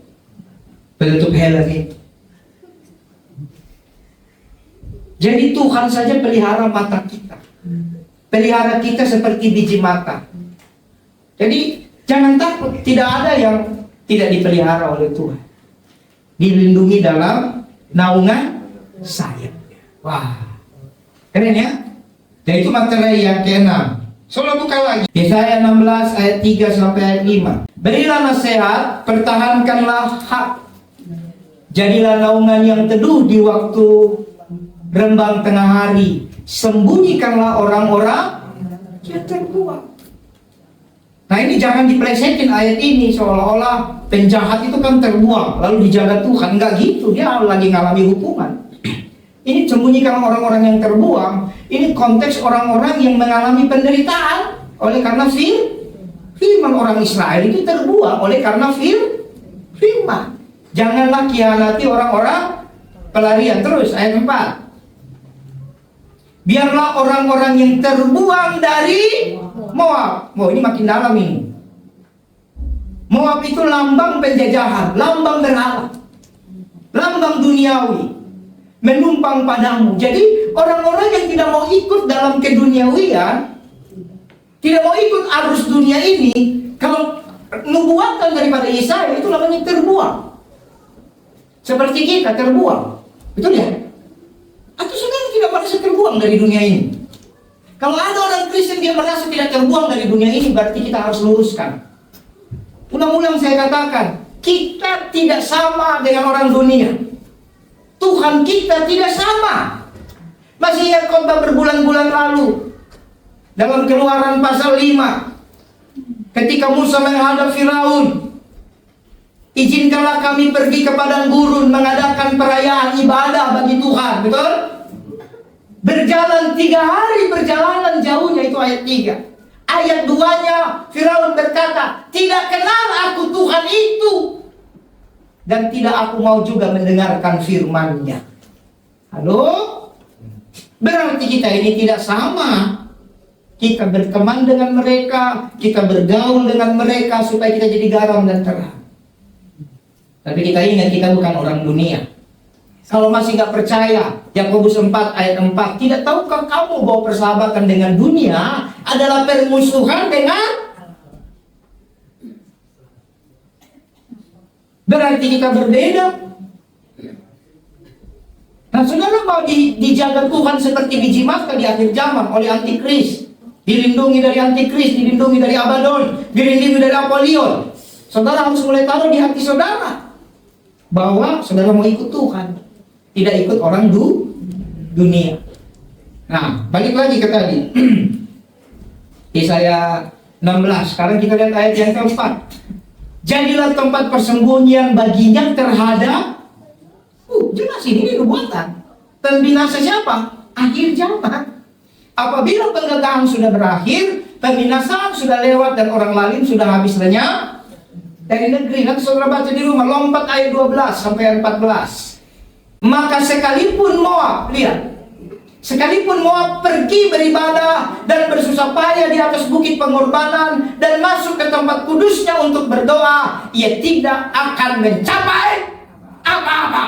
helm itu. Jadi Tuhan saja pelihara mata kita. Pelihara kita seperti biji mata. Jadi jangan takut, tidak ada yang tidak dipelihara oleh Tuhan. Dilindungi dalam naungan sayapnya. Wah, keren ya? Dan itu materi yang ke-6. Soalnya buka lagi. Yesaya 16 ayat 3 sampai ayat 5. Berilah nasihat, pertahankanlah hak. Jadilah naungan yang teduh di waktu rembang tengah hari. Sembunyikanlah orang-orang yang terbuang. Nah ini jangan diplesetin ayat ini seolah-olah penjahat itu kan terbuang lalu dijaga Tuhan. Enggak gitu, dia lagi ngalami hukuman. Ini sembunyikan orang-orang yang terbuang. Ini konteks orang-orang yang mengalami penderitaan oleh karena firman. Orang Israel itu terbuang oleh karena firman. Janganlah khianati orang-orang pelarian. Terus ayat 4. Biarlah orang-orang yang terbuang dari Moab. Ini makin dalam ini. Moab itu lambang penjajahan, lambang berhala, lambang duniawi, menumpang padamu. Jadi orang-orang yang tidak mau ikut dalam keduniawian, tidak mau ikut arus dunia ini, kalau nubuatan daripada Yesaya itu namanya terbuang. Seperti kita terbuang. Betul ya? Atau saudara tidak merasa terbuang dari dunia ini? Kalau ada orang Kristen dia merasa tidak terbuang dari dunia ini, berarti kita harus luruskan. Ulang-ulang saya katakan, kita tidak sama dengan orang dunia. Tuhan kita tidak sama. Masih ingat khotbah berbulan-bulan lalu dalam Keluaran pasal 5, ketika Musa menghadap Firaun, izinkanlah kami pergi ke padang gurun mengadakan perayaan ibadah bagi Tuhan. Betul? Berjalan 3 hari perjalanan jauhnya, itu ayat 3. Ayat 2-nya Firaun berkata, tidak kenal aku Tuhan itu, dan tidak aku mau juga mendengarkan firman-Nya. Halo? Berarti kita ini tidak sama. Kita berteman dengan mereka, kita bergaul dengan mereka supaya kita jadi garam dan terang. Tapi kita ingat kita bukan orang dunia. Kalau masih nggak percaya, Yakobus 4 ayat 4, tidak tahukah kamu bahwa persahabatan dengan dunia adalah permusuhan dengan? Berarti kita berbeda. Nah, saudara mau dijaga Tuhan seperti biji maka di akhir zaman oleh antikris, dilindungi dari antikris, dilindungi dari Abaddon, dilindungi dari Apollyon. Saudara harus mulai taruh di hati saudara bahwa saudara mau ikut Tuhan, tidak ikut orang dunia. Nah, balik lagi ke tadi. Yesaya 16. Sekarang kita lihat ayat yang keempat. Jadilah tempat persembunyian baginya terhadap jelas ini nubuatan. Pembinasa siapa? Akhir zaman. Apabila penggagahan sudah berakhir, pembinasaan sudah lewat dan orang lain sudah habis lenyap dari negeri. Nanti saudara baca di rumah, lompat ayat 12 sampai 14. Maka sekalipun Moab, lihat, sekalipun Moab pergi beribadah dan bersusah payah di atas bukit pengorbanan dan masuk ke tempat kudusnya untuk berdoa, ia tidak akan mencapai apa-apa.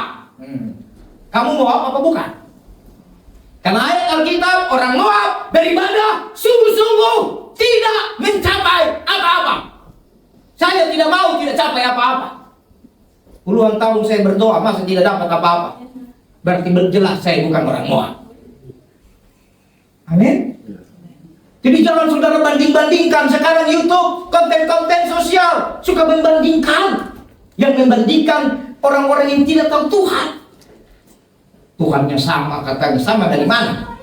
Kamu Moab apa bukan? Karena ayat Alkitab, orang Moab beribadah sungguh-sungguh tidak mencapai apa-apa. Saya tidak mau tidak capai apa-apa. Puluhan tahun saya berdoa masa tidak dapat apa-apa. Berarti berjelas saya bukan orang Moab. Amin. Jadi jangan saudara banding-bandingkan. Sekarang YouTube, konten-konten sosial suka membandingkan. Yang membandingkan orang-orang yang tidak tahu Tuhan. Tuhannya sama, katanya sama dari mana?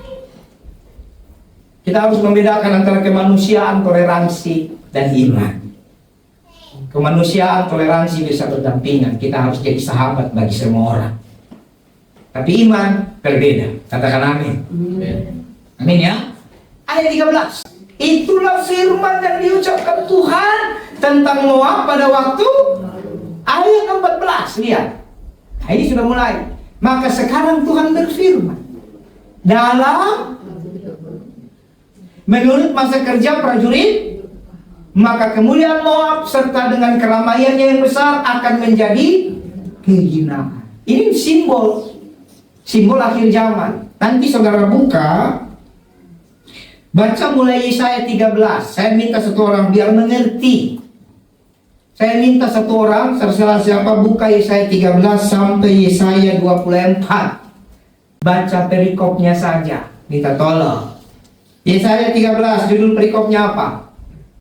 Kita harus membedakan antara kemanusiaan, toleransi, dan iman. Kemanusiaan, toleransi bisa berdampingan. Kita harus jadi sahabat bagi semua orang. Tapi iman berbeda. Katakan amin. Amin ya. Ayat 13. Itulah firman yang diucapkan Tuhan tentang Moab pada waktu ayat 14. Lihat. Nah, ini sudah mulai. Maka sekarang Tuhan berfirman dalam menurut masa kerja prajurit, maka kemuliaan Moab serta dengan keramaiannya yang besar akan menjadi kehinaan. Ini simbol akhir zaman. Nanti saudara buka, baca mulai Yesaya 13. Saya minta satu orang biar mengerti. Saya minta satu orang, terserah siapa, buka Yesaya 13 sampai Yesaya 24. Baca perikopnya saja. Minta tolong. Yesaya 13, judul perikopnya apa?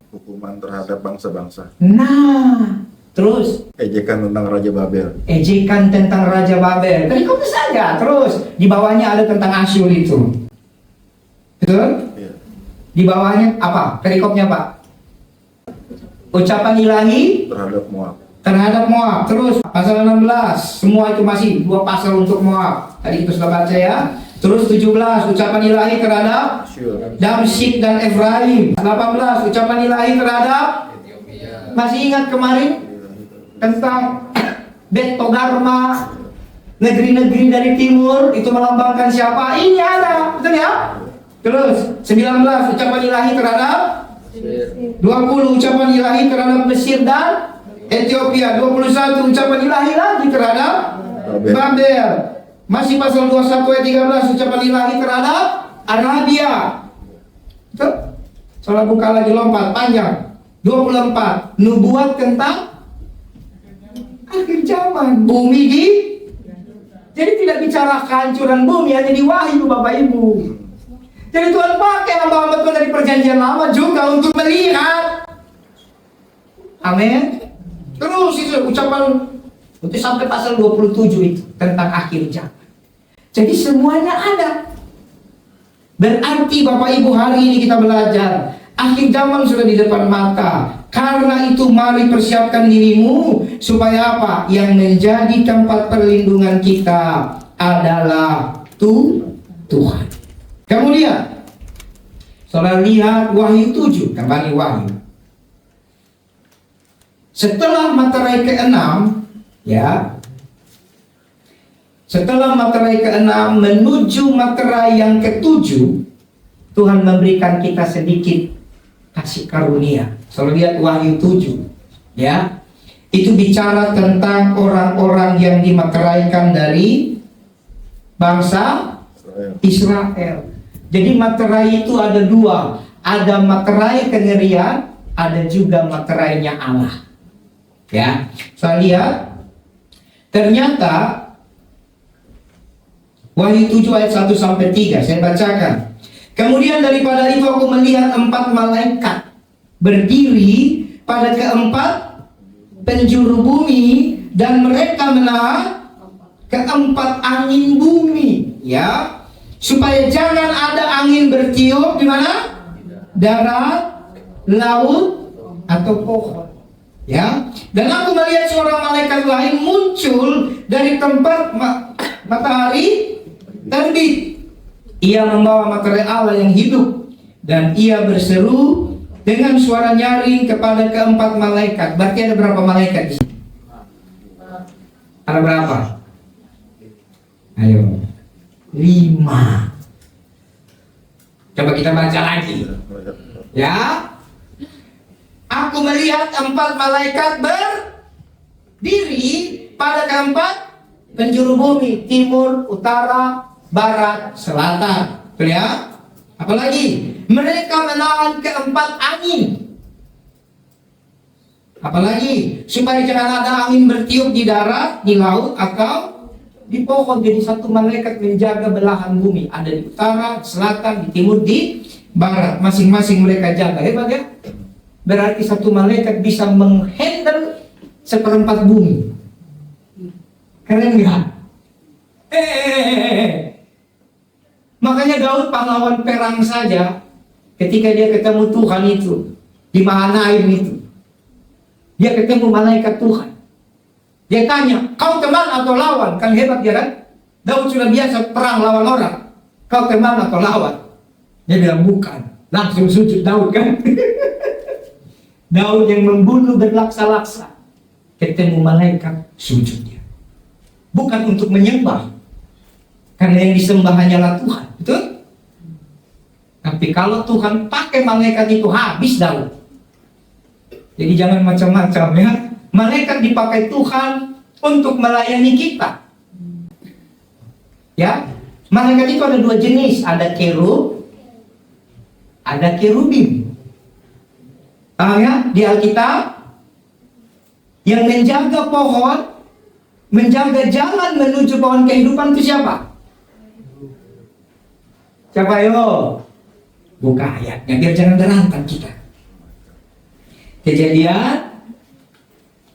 Hukuman terhadap bangsa-bangsa. Nah, terus Ejekan tentang Raja Babel. ejekan tentang Raja Babel. Perikopnya saja. Terus di bawahnya ada tentang Asyur itu. Betul? Ya. Di bawahnya apa? Perikopnya apa? Ucapan ilahi terhadap Moab. Terus pasal 16. Semua itu masih 2 pasal untuk Moab. Tadi kita sudah baca ya. Terus 17, ucapan ilahi terhadap Damsyik dan Efraim. 18, ucapan ilahi terhadap masih ingat kemarin tentang Bet Togarma, negeri-negeri dari timur itu melambangkan siapa? Ini ada, betul ya? Terus 19, ucapan ilahi terhadap 20, ucapan ilahi terhadap Mesir dan Ethiopia. 21, ucapan ilahi lagi terhadap Babel. Masih pasal 21 ayat 13, ucapan ilahi terhadap Arabia. Betul? Soalnya buka lagi, lompat panjang. 24, nubuat tentang akhir zaman, bumi di. Jadi tidak bicara kehancuran bumi, hanya di Wahyu Bapak Ibu. Jadi Tuhan pakai hamba-hamba Tuhan dari perjanjian lama juga untuk melihat. Amin. Terus itu ucapan itu sampai pasal 27 itu tentang akhir zaman. Jadi semuanya ada. Berarti Bapak Ibu hari ini kita belajar akhir zaman sudah di depan mata. Karena itu mari persiapkan dirimu supaya apa? Yang menjadi tempat perlindungan kita adalah Tuhan. Kemudian saudara lihat Wahyu 7, kembali Wahyu. Setelah materai keenam, ya, setelah materai keenam menuju materai yang ketujuh, Tuhan memberikan kita sedikit kasih karunia. Kalau lihat Wahyu 7, ya, itu bicara tentang orang-orang yang dimateraikan dari bangsa Israel. Jadi materai itu ada dua, ada materai kengerian, ada juga materainya Allah. Ya, saya lihat ternyata Wahyu 7 ayat 1 sampai 3, saya bacakan. Kemudian daripada itu aku melihat 4 malaikat berdiri pada keempat penjuru bumi, dan mereka menahan keempat angin bumi, ya, supaya jangan ada angin bertiup di mana? Darat, laut, atau pohon. Ya, dan aku melihat seorang malaikat lain muncul dari tempat matahari terbit. Ia membawa materai Allah yang hidup, dan ia berseru dengan suara nyaring kepada keempat malaikat. Berarti ada berapa malaikat di sini? Ada berapa? Ayo, 5. Coba kita baca lagi. Ya, aku melihat 4 malaikat berdiri pada keempat penjuru bumi, timur, utara, barat, selatan. Tuh ya. Apalagi mereka menahan keempat angin. Apalagi supaya jangan ada angin bertiup di darat, di laut, atau di pohon. Jadi satu malaikat menjaga belahan bumi, ada di utara, selatan, di timur, di barat. Masing-masing mereka jaga. Hebat ya? Berarti satu malaikat bisa menghandle 1/4 bumi. Keren nggak? Makanya Daud pahlawan perang saja, ketika dia ketemu Tuhan itu di Mahanaim itu, dia ketemu malaikat Tuhan. Dia tanya, kau teman atau lawan? Kan hebat dia kan? Daud sudah biasa perang lawan orang. Kau teman atau lawan? Dia bilang bukan. Langsung sujud Daud kan? Daud yang membunuh berlaksa-laksa, ketemu malaikat, sujud dia. Bukan untuk menyembah, karena yang disembah hanyalah Tuhan, betul? Tapi kalau Tuhan pakai malaikat itu, habis Daud. Jadi jangan macam-macam ya. Malaikat dipakai Tuhan untuk melayani kita. Ya, malaikat itu ada 2 jenis, ada kerub, ada kerubim. Ya, di Alkitab yang menjaga pohon, menjaga jalan menuju pohon kehidupan itu siapa? Siapa yo? Buka ayatnya biar jangan berantak kita. Kejadian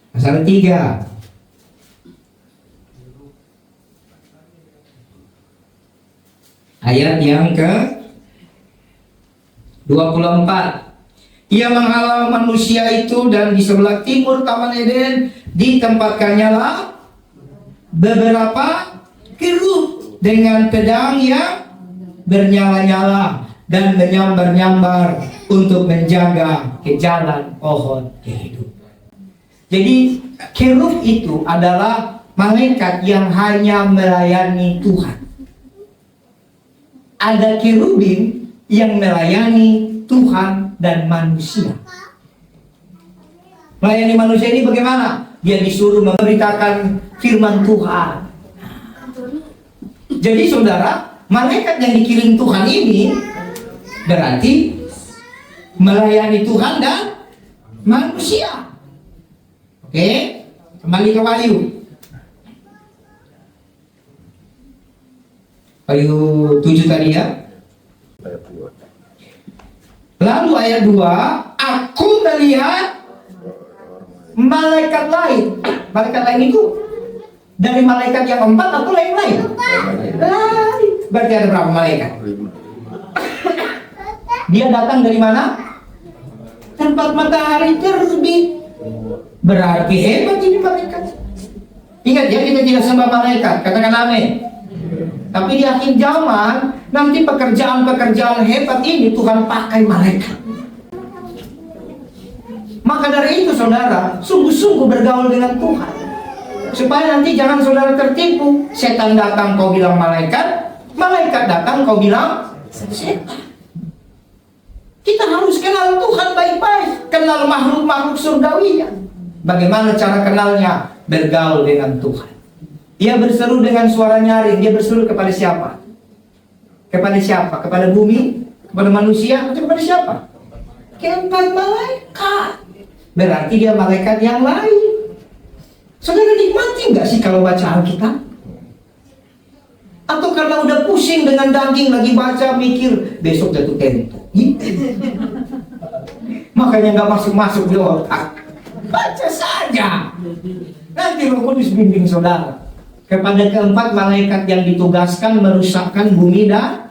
pasal 3. Ayat yang ke 24. Ia menghalau manusia itu, dan di sebelah timur Taman Eden ditempatkannya lah beberapa kerub dengan pedang yang bernyala-nyala dan menyambar-nyambar untuk menjaga ke jalan pohon kehidupan. Jadi kerub itu adalah malaikat yang hanya melayani Tuhan. Ada kerubim yang melayani Tuhan dan manusia. Melayani manusia ini bagaimana? Dia disuruh memberitakan firman Tuhan. Jadi saudara, malaikat yang dikirim Tuhan ini berarti melayani Tuhan dan manusia. Oke, kembali ke Wahyu. Wahyu 7 tadi ya. Ayat 2. Lalu ayat 2, aku melihat malaikat lain. Malaikat lain itu dari malaikat yang 4 atau lain-lain? Lain. Berarti ada berapa malaikat? 5. Dia datang dari mana? Tempat matahari terbit. Berarti hebat ini malaikat. Ingat ya, kita tidak sembah malaikat, katakan amin. Tapi di akhir zaman, nanti pekerjaan-pekerjaan hebat ini Tuhan pakai malaikat. Maka dari itu saudara, sungguh-sungguh bergaul dengan Tuhan. Supaya nanti jangan saudara tertipu. Setan datang kau bilang malaikat, malaikat datang kau bilang setan. Kita harus kenal Tuhan baik-baik, kenal makhluk-makhluk surgawinya. Bagaimana cara kenalnya? Bergaul dengan Tuhan. Dia berseru dengan suara nyaring. Dia berseru kepada siapa? Kepada siapa? Kepada bumi? Kepada manusia? Atau kepada siapa? Keempat malaikat. Berarti dia malaikat yang lain. Saudara nikmati nggak sih kalau baca Alkitab? Atau karena udah pusing dengan daging lagi baca mikir besok jatuh tempo. Makanya nggak masuk-masuk di otak. Baca saja. Nanti Roh Kudus bimbing saudara. Kepada keempat malaikat yang ditugaskan merusakkan bumi dan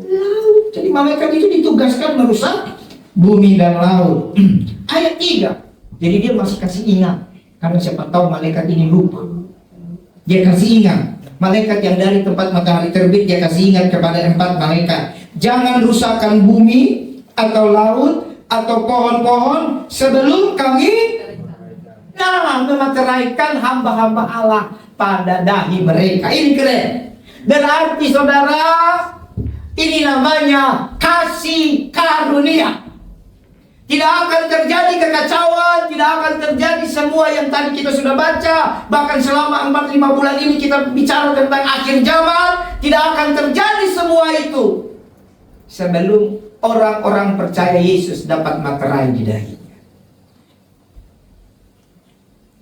laut. Jadi malaikat itu ditugaskan merusak bumi dan laut. Ayat 3. Jadi dia masih kasih ingat. Karena siapa tahu malaikat ini lupa. Dia kasih ingat. Malaikat yang dari tempat matahari terbit, dia kasih ingat kepada 4 malaikat. Jangan rusakkan bumi atau laut atau pohon-pohon sebelum kami memeteraikan hamba-hamba Allah pada dahi mereka. Ini keren. Berarti saudara, ini namanya kasih karunia. Tidak akan terjadi kekacauan, tidak akan terjadi semua yang tadi kita sudah baca. Bahkan selama 4-5 bulan ini kita bicara tentang akhir zaman. Tidak akan terjadi semua itu sebelum orang-orang percaya Yesus dapat materai di dahinya.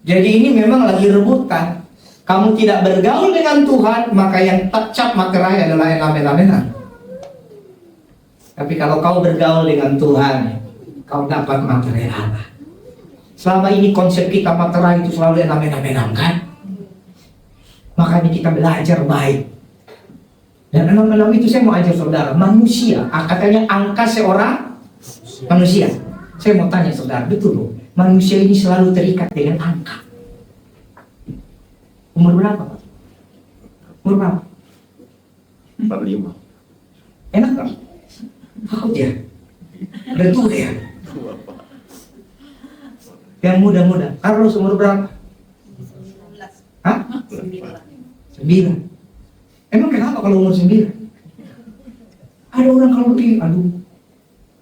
Jadi ini memang lagi rebutan. Kamu tidak bergaul dengan Tuhan, maka yang tak cap materai adalah elemen-elemenan. Tapi kalau kau bergaul dengan Tuhan, kau dapat materai Allah. Selama ini konsep kita materai itu selalu elemen-elemenan, kan? Makanya kita belajar baik. Dan enam itu saya mau ajar saudara, manusia, katanya angka seorang manusia. Saya mau tanya saudara, betul loh, manusia ini selalu terikat dengan angka. Umur berapa, Pak? Umur berapa? 45. Enak gak? Takut ya? Udah tua ya? Yang muda-muda. Carlos umur berapa? 19. Hah? 9. Emang kenapa kalau umur 9? Ada orang kalau begini, aduh.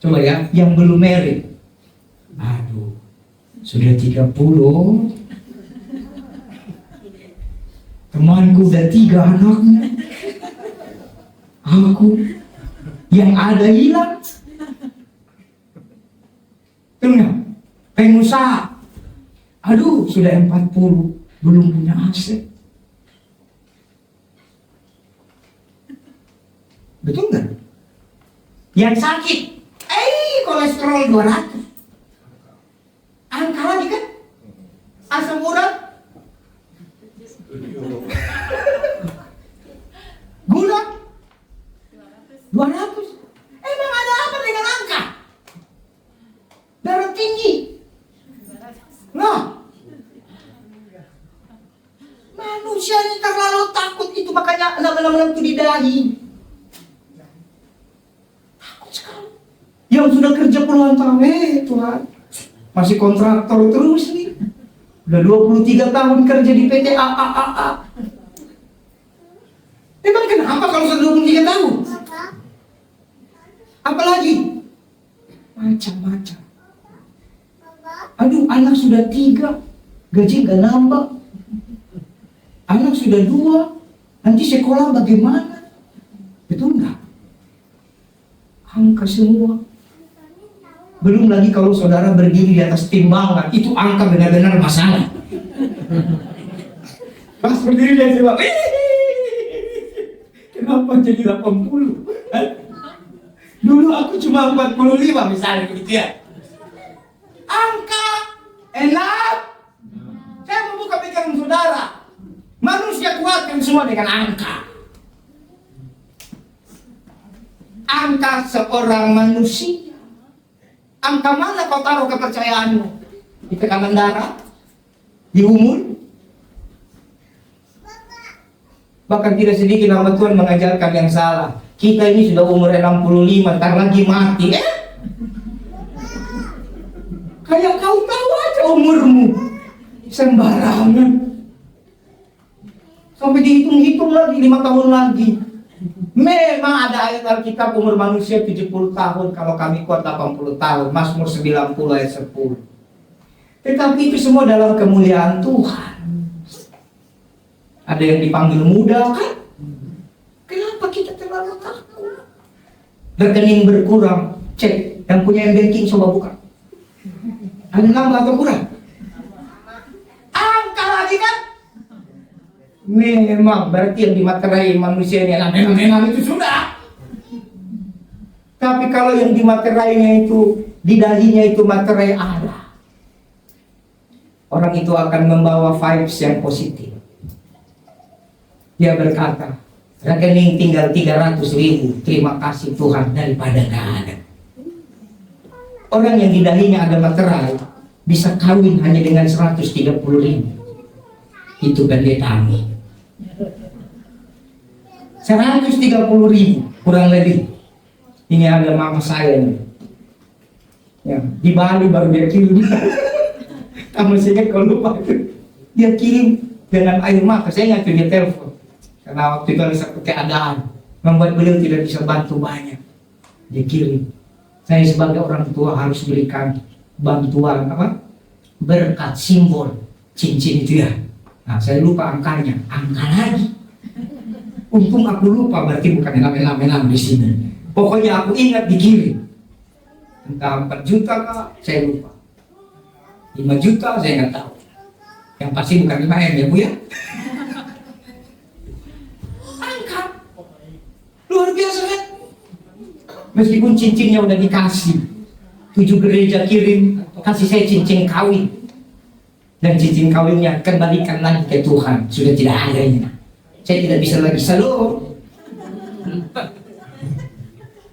Coba ya, yang belum married. Aduh, sudah 30. Temanku udah 3 anaknya. Aku yang ada hilang. Tengah, pengusaha. Aduh, sudah 40, belum punya aset. Betul nggak? Yang sakit, kolesterol 200. Angka lagi kan? Asam urat, gula 200. Emang ada apa dengan angka? Darah tinggi. Nah, manusia ini terlalu takut itu, makanya 666 itu di dahi. Takut sekali. Yang sudah kerja puluhan tahun, Tuhan, masih kontraktor terus nih. Udah 23 tahun kerja di PT AAAA. Emang kenapa kalau sudah 23 tahun? Apalagi? Macam-macam. Aduh, anak sudah 3, gaji gak nambah. Anak sudah 2, nanti sekolah bagaimana? Betul nggak? Angka semua. Belum lagi kalau saudara berdiri di atas timbangan, itu angka benar-benar masalah. Pas berdiri di atas timbangan, kenapa jadi 80? Dulu aku cuma 45 misalnya begitu ya. Angka enak. Saya membuka pikiran saudara. Manusia kuatkan semua dengan angka. Angka seorang manusia. Angka mana kau taruh kepercayaanmu? Di tekanan darah? Di umur? Bahkan tidak sedikit nama Tuhan mengajarkan yang salah. Kita ini sudah umur 65, ntar lagi mati. Kayak kau tahu aja umurmu. Sembarangan. Sampai dihitung-hitung lagi 5 tahun lagi. Memang ada ayat Alkitab umur manusia 70 tahun, kalau kami kuat 80 tahun, Mazmur 90 ayat 10. Tetapi itu semua dalam kemuliaan Tuhan. Ada yang dipanggil muda kan? Kenapa kita terlalu takut? Rekening berkurang, cek. Yang punya banking coba buka. Ada nambah atau kurang? Angka lagi kan? Memang berarti yang dimaterai manusia ini enak itu sudah. Tapi kalau yang dimaterainya itu, di dahinya itu materai Allah, orang itu akan membawa vibes yang positif. Dia berkata, rekening tinggal 300.000, terima kasih Tuhan daripada gak ada. Orang yang di dahinya ada materai bisa kawin hanya dengan 130.000. Itu pendetamu. 130.000 kurang lebih. Ini ada mama saya nih. Ya, di Bali baru dia kirim. Kamu sih kalau lupa itu. Dia kirim dengan air mata. Saya nggak dia telepon. Karena waktu itu ada satu keadaan membuat beliau tidak bisa bantu banyak. Dia kirim. Saya sebagai orang tua harus berikan bantuan apa? Berkat simbol cincin itu ya. Nah, saya lupa angkanya. Angka lagi. Untung aku lupa, berarti bukan elam di sini. Pokoknya aku ingat dikirim. Entah 4 juta kah, saya lupa. 5 juta saya nggak tahu. Yang pasti bukan 5M ya Bu ya. Angkat. Luar biasa kan? Meskipun cincinnya udah dikasih. 7 gereja kirim, kasih saya cincin kawin. Dan cincin kawinnya kembalikan lagi ke Tuhan. Sudah tidak adanya. Saya tidak bisa lagi salur.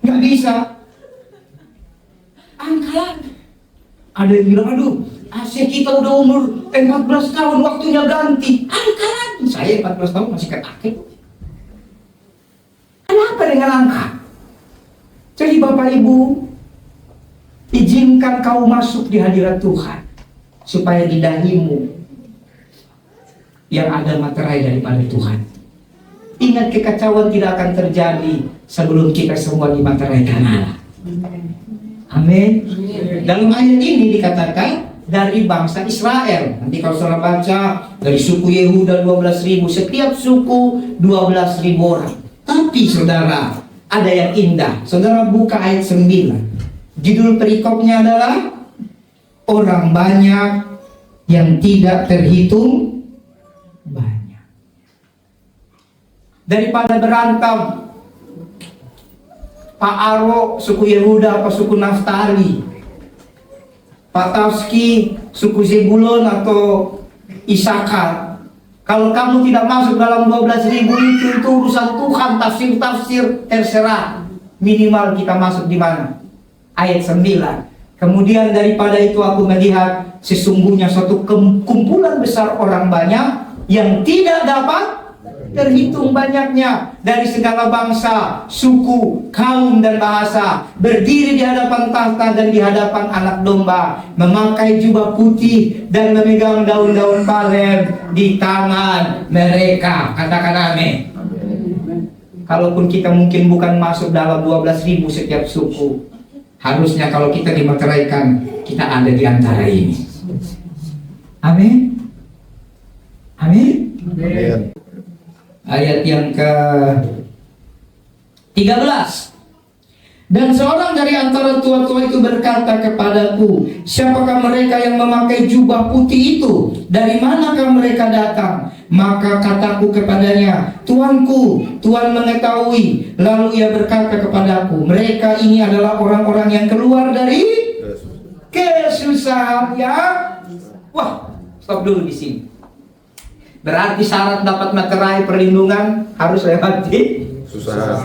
Nggak bisa. Angkat. Ada yang bilang, aduh, Asyik kita udah umur 14 tahun, waktunya ganti. Angkat. Saya 14 tahun masih ketakut. Kenapa dengan angka? Jadi Bapak Ibu, izinkan kau masuk di hadirat Tuhan, supaya di dahimu yang ada materai daripada Tuhan. Ingat, kekacauan tidak akan terjadi sebelum kita semua dimateraikan Allah. Amin. Dalam ayat ini dikatakan dari bangsa Israel. Nanti kalau saudara baca dari suku Yehuda 12.000, setiap suku 12.000 orang. Tapi saudara, ada yang indah. Saudara buka ayat 9. Judul perikopnya adalah orang banyak yang tidak terhitung banyak. Daripada berantem Pak Aro suku Yehuda apa suku Naftali, Pak Tafski suku Zebulon atau Isakar, kalau kamu tidak masuk dalam 12.000 itu urusan Tuhan. Tafsir terserah. Minimal kita masuk di mana? Ayat 9. Kemudian daripada itu aku melihat sesungguhnya suatu kumpulan besar orang banyak yang tidak dapat terhitung banyaknya, dari segala bangsa, suku, kaum dan bahasa, berdiri di hadapan tahta dan di hadapan anak domba, memakai jubah putih dan memegang daun-daun palem di tangan mereka. Katakan amin. Kalaupun kita mungkin bukan masuk dalam 12.000 setiap suku, harusnya kalau kita dimateraikan, kita ada di antara ini. Amin. Amin. Amin. Ayat yang ke-13. Dan seorang dari antara tua-tua itu berkata kepadaku, siapakah mereka yang memakai jubah putih itu? Dari manakah mereka datang? Maka kataku kepadanya, Tuanku, Tuhan mengetahui. Lalu ia berkata kepadaku, mereka ini adalah orang-orang yang keluar dari kesusahan ya. Wah, stop dulu di sini. Berarti syarat dapat materai perlindungan harus lewati Susah.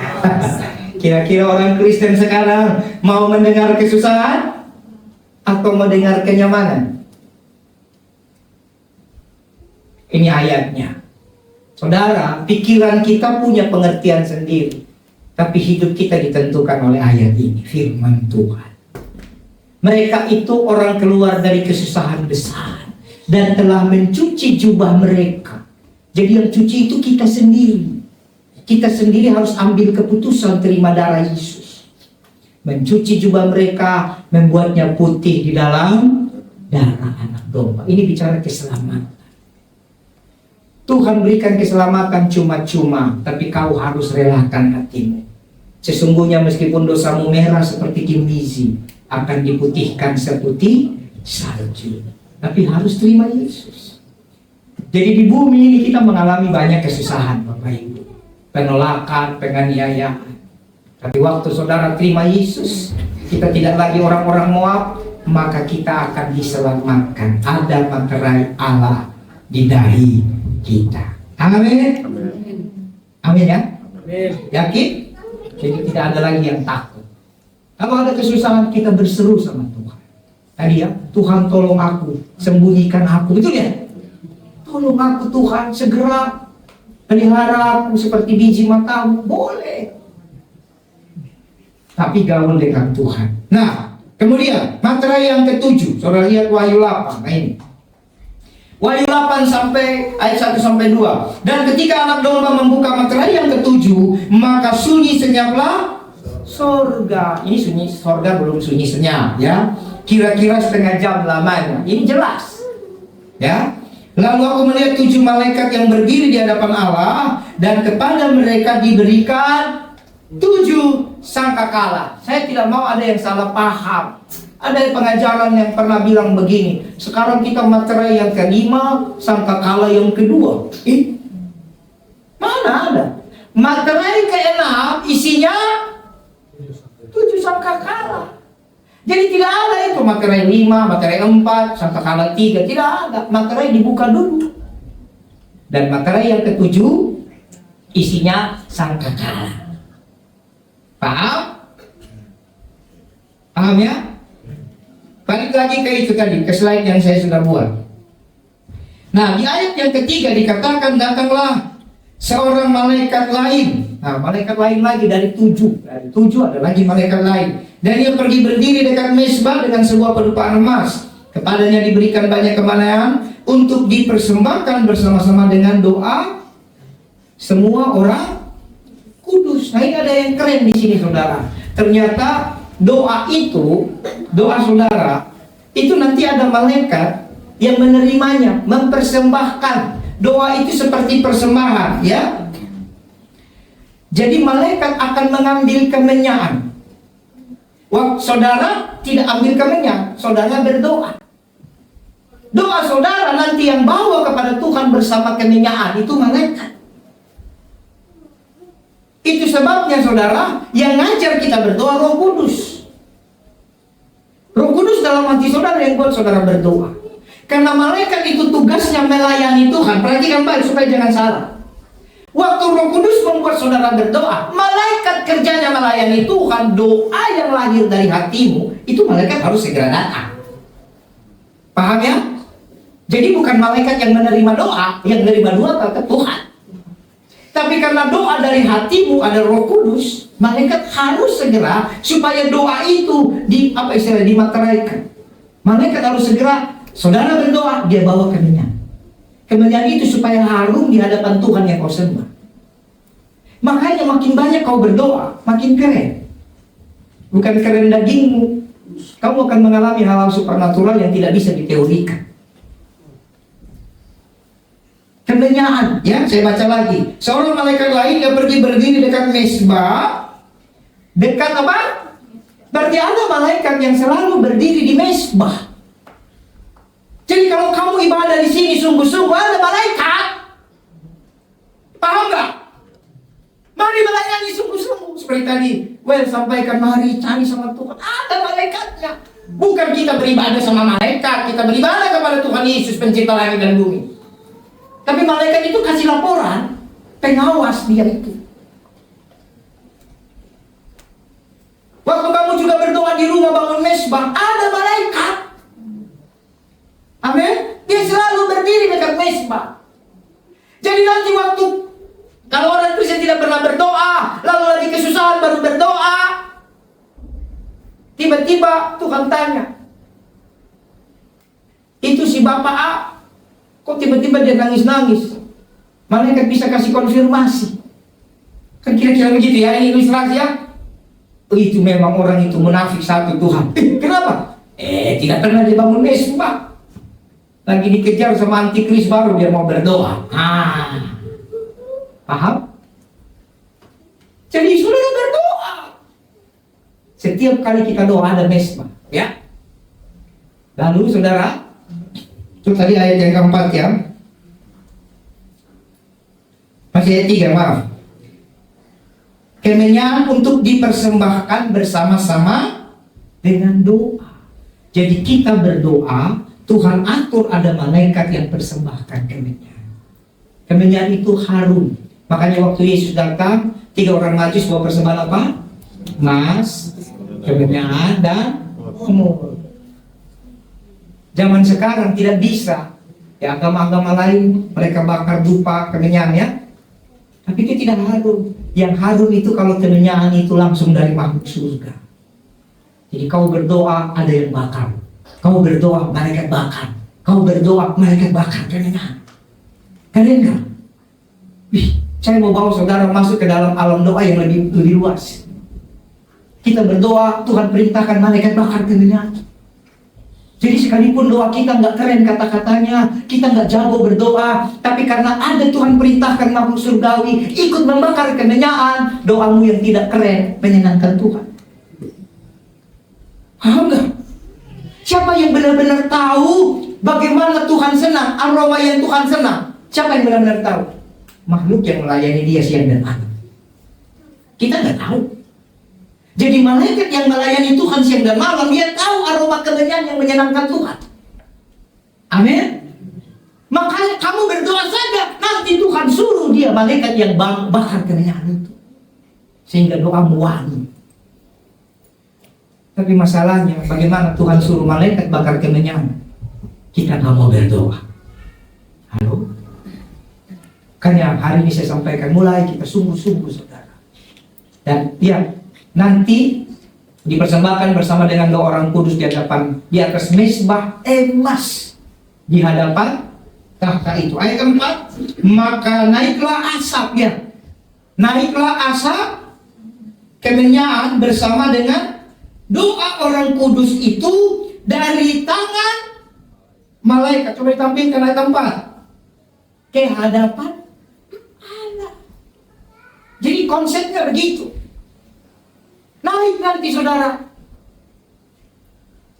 Kira-kira orang Kristen sekarang mau mendengar kesusahan atau mendengar kenyamanan? Ini ayatnya. Saudara, pikiran kita punya pengertian sendiri, tapi hidup kita ditentukan oleh ayat ini, firman Tuhan. Mereka itu orang keluar dari kesusahan besar dan telah mencuci jubah mereka. Jadi yang cuci itu kita sendiri. Kita sendiri harus ambil keputusan terima darah Yesus. Mencuci jubah mereka, membuatnya putih di dalam darah anak domba. Ini bicara keselamatan. Tuhan berikan keselamatan cuma-cuma, tapi kau harus relakan hatimu. Sesungguhnya meskipun dosamu merah seperti kirmizi, akan diputihkan seputih salju. Tapi harus terima Yesus. Jadi di bumi ini kita mengalami banyak kesusahan, Bapak Ibu. Penolakan, penganiayaan. Tapi waktu saudara terima Yesus, kita tidak lagi orang-orang Moab, maka kita akan diselamatkan. Ada materai Allah di dahi kita. Amin. Amin ya. Amin. Yakin? Jadi tidak ada lagi yang takut. Kalau ada kesusahan kita berseru sama Tuhan. Tadi ya, Tuhan tolong aku, sembunyikan aku. Betul ya? Tolong aku Tuhan, segera pelihara aku seperti biji matamu. Boleh. Tapi gaul dengan Tuhan. Nah, kemudian materai yang ketujuh. Saudara lihat Wahyu 8. Nah ini. Wahyu 8 sampai ayat 1 sampai 2. Dan ketika anak domba membuka materai yang ketujuh, maka sunyi senyaplah sorga. Ini sunyi, sorga belum sunyi senyap ya. Kira-kira setengah jam lamanya. Ini jelas. Ya. Lalu aku melihat 7 malaikat yang berdiri di hadapan Allah, dan kepada mereka diberikan 7 sangkakala. Saya tidak mau ada yang salah paham. Ada pengajaran yang pernah bilang begini, sekarang kita materai yang kelima, sangkakala yang kedua. Mana ada? Materai ke-6 isinya 7 sangkakala. Jadi tidak ada itu materai 5, materai 4, sangkakala 3. Tidak ada. Materai dibuka dulu. Dan materai yang ke-7 isinya sangkakala. Paham? Paham ya? Balik lagi ke itu tadi, ke slide yang saya sudah buat. Nah, di ayat yang ketiga dikatakan datanglah seorang malaikat lain. Nah, malaikat lain lagi dari 7. Dari 7 ada lagi malaikat lain. Dan dia pergi berdiri dekat mezbah dengan sebuah pedupaan emas. Kepadanya diberikan banyak kemenangan untuk dipersembahkan bersama-sama dengan doa semua orang kudus. Nah, ini ada yang keren di sini, saudara. Ternyata doa itu, doa saudara, itu nanti ada malaikat yang menerimanya, mempersembahkan. Doa itu seperti persembahan, ya. Jadi malaikat akan mengambil kemenyan. Wah, saudara tidak ambil kemenyan, saudara berdoa. Doa saudara nanti yang bawa kepada Tuhan bersama kemenyan itu malaikat. Itu sebabnya saudara, yang ngajar kita berdoa Roh Kudus. Roh Kudus dalam hati saudara yang buat saudara berdoa. Karena malaikat itu tugasnya melayani Tuhan. Perhatikan baik supaya jangan salah. Waktu Roh Kudus membuat saudara berdoa, malaikat kerjanya melayani Tuhan. Doa yang lahir dari hatimu, itu malaikat harus segera datang. Paham ya? Jadi bukan malaikat yang menerima doa, yang menerima doa ke Tuhan. Tapi karena doa dari hatimu ada Roh Kudus, malaikat harus segera supaya doa itu dimateraikan. Malaikat harus segera, saudara berdoa, dia bawa kemenyan. Kemenyan itu supaya harum di hadapan Tuhan yang kau sembah. Makanya makin banyak kau berdoa, makin keren. Bukan keren dagingmu, kamu akan mengalami hal-hal supernatural yang tidak bisa diteorikan. Kemenyan, ya, saya baca lagi. Seorang malaikat lain yang pergi berdiri dekat mezbah. Dekat apa? Berarti ada malaikat yang selalu berdiri di mezbah. Jadi kalau kamu ibadah di sini sungguh-sungguh, ada malaikat. Paham nggak? Mari melayani sungguh-sungguh. Seperti tadi, sampaikan, mari cari sama Tuhan. Ada malaikatnya. Bukan kita beribadah sama malaikat, kita beribadah kepada Tuhan Yesus pencipta langit dan bumi. Tapi malaikat itu kasih laporan, pengawas dia itu. Waktu kamu juga berdoa di rumah bangun mezbah, ada malaikat. Amin. Dia selalu berdiri dekat mezbah. Jadi nanti waktu kalau orang Kristen tidak pernah berdoa, lalu lagi kesusahan baru berdoa, tiba-tiba Tuhan tanya, Bapak A, kok tiba-tiba dia nangis-nangis? Malaikat bisa kasih konfirmasi. Kan kira-kira begitu ya, ini ilustrasi ya. Itu memang orang itu munafik satu Tuhan. Kenapa? Tidak pernah dibangun mesbah. Lagi dikejar sama antikris baru dia mau berdoa. Paham? Jadi saudara berdoa. Setiap kali kita doa ada mesbah, ya. Lalu saudara, itu tadi ayat yang keempat ya. Masih ayat 3, maaf. Kemenyan untuk dipersembahkan bersama-sama dengan doa. Jadi kita berdoa, Tuhan atur ada malaikat yang persembahkan kemenyan. Kemenyan itu harum. Makanya waktu Yesus datang, 3 orang majus bawa persembahan apa? Emas, kemenyan, dan mur. Zaman sekarang tidak bisa. Ya, agama-agama lain mereka bakar dupa kemenyan ya. Tapi itu tidak harum. Yang harum itu kalau kemenyan itu langsung dari makhluk surga. Jadi kau berdoa ada yang bakar. Kau berdoa malaikat bakar. Kau berdoa malaikat bakar kemenyan. Kalian enggak? Saya mau bawa saudara masuk ke dalam alam doa yang lebih luas. Kita berdoa, Tuhan perintahkan malaikat bakar kemenyan. Jadi sekalipun doa kita nggak keren kata-katanya, kita nggak jago berdoa, tapi karena ada Tuhan perintahkan makhluk surgawi ikut membakar kemenyan, doamu yang tidak keren menyenangkan Tuhan. Paham nggak? Siapa yang benar-benar tahu bagaimana Tuhan senang, aroma yang Tuhan senang? Siapa yang benar-benar tahu? Makhluk yang melayani Dia siang dan malam. Kita nggak tahu. Jadi malaikat yang melayani Tuhan siang dan malam, dia tahu aroma kemenyan yang menyenangkan Tuhan. Amin. Makanya kamu berdoa saja, nanti Tuhan suruh dia malaikat yang bakar kemenyan itu, sehingga doamu wangi. Tapi masalahnya, bagaimana Tuhan suruh malaikat bakar kemenyan? Kita nggak mau berdoa. Halo? Kan yang hari ini saya sampaikan, mulai kita sungguh-sungguh saudara. Dan ya, nanti dipersembahkan bersama dengan 2 orang kudus di atas mezbah emas di hadapan tahta itu. Ayat 4, maka naiklah asap ya. Naiklah asap kemenyan bersama dengan doa orang kudus itu dari tangan malaikat. Coba ditampilkan ayat 4. Ke hadapan Allah. Jadi konsepnya begitu. Naik nanti saudara.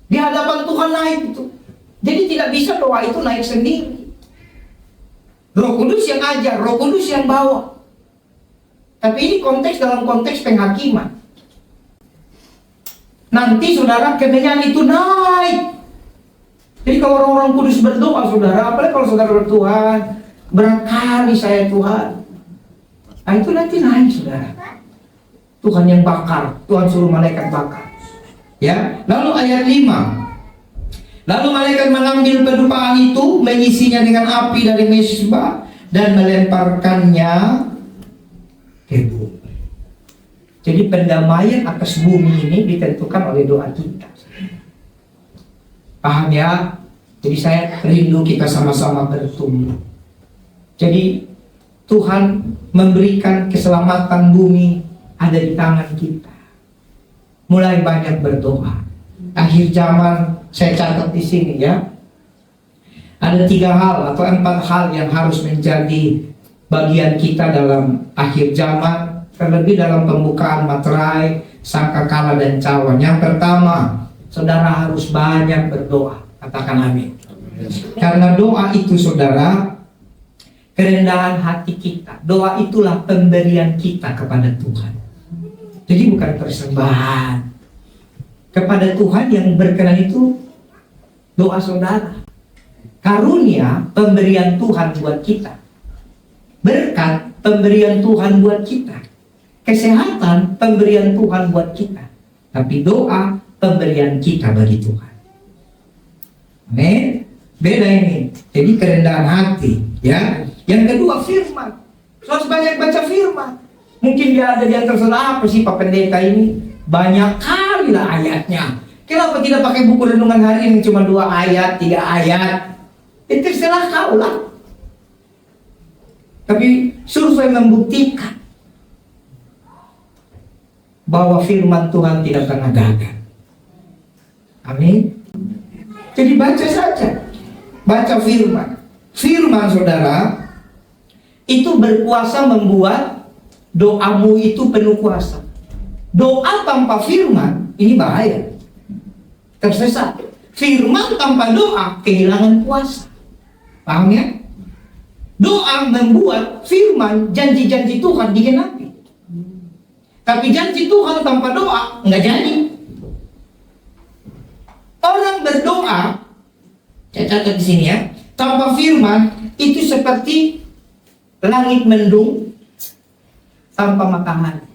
Di hadapan Tuhan naik itu. Jadi tidak bisa doa itu naik sendiri. Roh Kudus yang ajar, Roh Kudus yang bawa. Tapi ini konteks dalam konteks penghakiman. Nanti saudara kemenyan itu naik. Jadi kalau orang-orang kudus berdoa saudara, apalagi kalau saudara bertuhan, berkali saya Tuhan. Nah itu nanti naik saudara. Tuhan yang bakar, Tuhan suruh malaikat bakar. Ya, lalu ayat 5. Lalu malaikat mengambil pedupaan itu, mengisinya dengan api dari mezbah dan melemparkannya ke bumi. Jadi pendamaian atas bumi ini ditentukan oleh doa kita. Paham ya? Jadi saya rindu kita sama-sama bertumbuh. Jadi Tuhan memberikan keselamatan bumi ada di tangan kita. Mulai banyak berdoa. Akhir zaman saya catat di sini ya. Ada 3 hal atau 4 hal yang harus menjadi bagian kita dalam akhir zaman, terlebih dalam pembukaan materai, sangkakala dan cawan. Yang pertama, saudara harus banyak berdoa. Katakan amin. Karena doa itu saudara, kerendahan hati kita. Doa itulah pemberian kita kepada Tuhan. Jadi bukan persembahan. Kepada Tuhan yang berkenan itu doa saudara. Karunia pemberian Tuhan buat kita. Berkat pemberian Tuhan buat kita. Kesehatan pemberian Tuhan buat kita. Tapi doa pemberian kita bagi Tuhan. Amin. Beda ini. Jadi kerendahan hati, ya. Yang kedua firman. Harus banyak baca firman. Mungkin dia ada di antara saudara, apa sih Pak Pendeta ini? Banyak kali lah ayatnya. Kenapa tidak pakai buku renungan hari ini cuma 2 ayat, 3 ayat? Terserah kau lah. Tapi survei membuktikan bahwa firman Tuhan tidak pernah gagal. Amin. Jadi baca saja. Baca firman. Firman, saudara, itu berkuasa membuat doamu itu penuh kuasa. Doa tanpa firman, ini bahaya. Tersesat. Firman tanpa doa, kehilangan kuasa. Paham ya? Doa membuat firman, janji-janji Tuhan digenapi. Tapi janji Tuhan tanpa doa, nggak jadi. Orang berdoa, saya catat di sini ya, tanpa firman, itu seperti langit mendung tanpa matahari.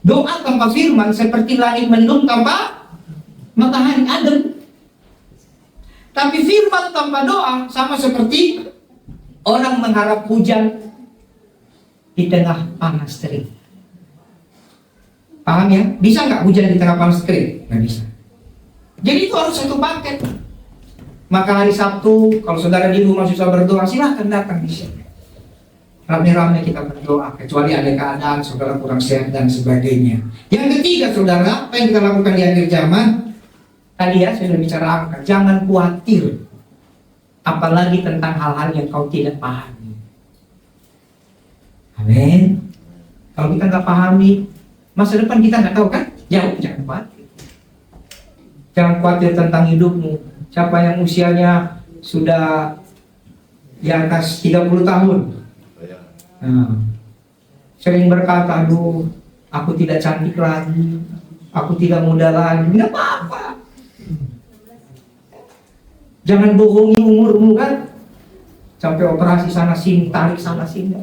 Doa tanpa firman seperti langit mendung tanpa matahari, adem. Tapi firman tanpa doa sama seperti orang mengharap hujan di tengah panas terik. Paham ya? Bisa nggak hujan di tengah panas terik? Nggak bisa. Jadi itu harus satu paket. Maka hari Sabtu, kalau saudara di rumah susah berdoa, silahkan datang di sini. Rame-rame kita berdoa, kecuali ada keadaan saudara kurang sehat dan sebagainya. Yang ketiga, saudara, apa yang kita lakukan di akhir zaman? Tadi ya, saya sudah bicara angka. Jangan khawatir, apalagi tentang hal-hal yang kau tidak pahami. Amin. Kalau kita nggak pahami, masa depan kita nggak tahu kan? Jauh, jangan khawatir. Jangan khawatir tentang hidupmu. Siapa yang usianya sudah di atas 30 tahun, sering berkata, aduh, aku tidak cantik lagi, aku tidak muda lagi. Nggak apa-apa. Jangan bohongi umurmu kan. Sampai operasi sana sini, tarik sana sini,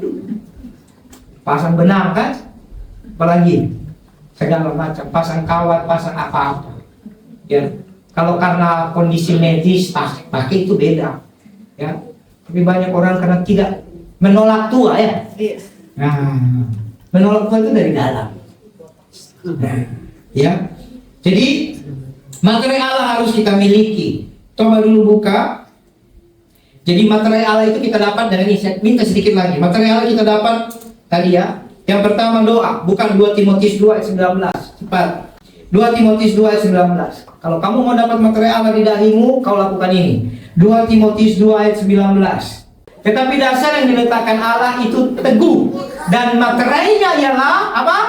pasang benang kan, apalagi segala macam, pasang kawat, pasang apa-apa. Ya, kalau karena kondisi medis pakai itu beda. Ya, tapi banyak orang karena tidak menolak tua ya. Nah, menolak tua itu dari dalam. Nah, ya, jadi materi Allah harus kita miliki. Coba dulu buka. Jadi materi Allah itu kita dapat dari ini. Saya minta sedikit lagi. Materi Allah kita dapat tadi ya. Yang pertama doa, bukan 2 Timotius 2 ayat 19. Cepat. 2 Timotius 2 ayat 19. Kalau kamu mau dapat materi Allah di dahimu, kau lakukan ini. 2 Timotius 2 ayat 19. Tetapi dasar yang diletakkan Allah itu teguh, dan materinya ialah apa?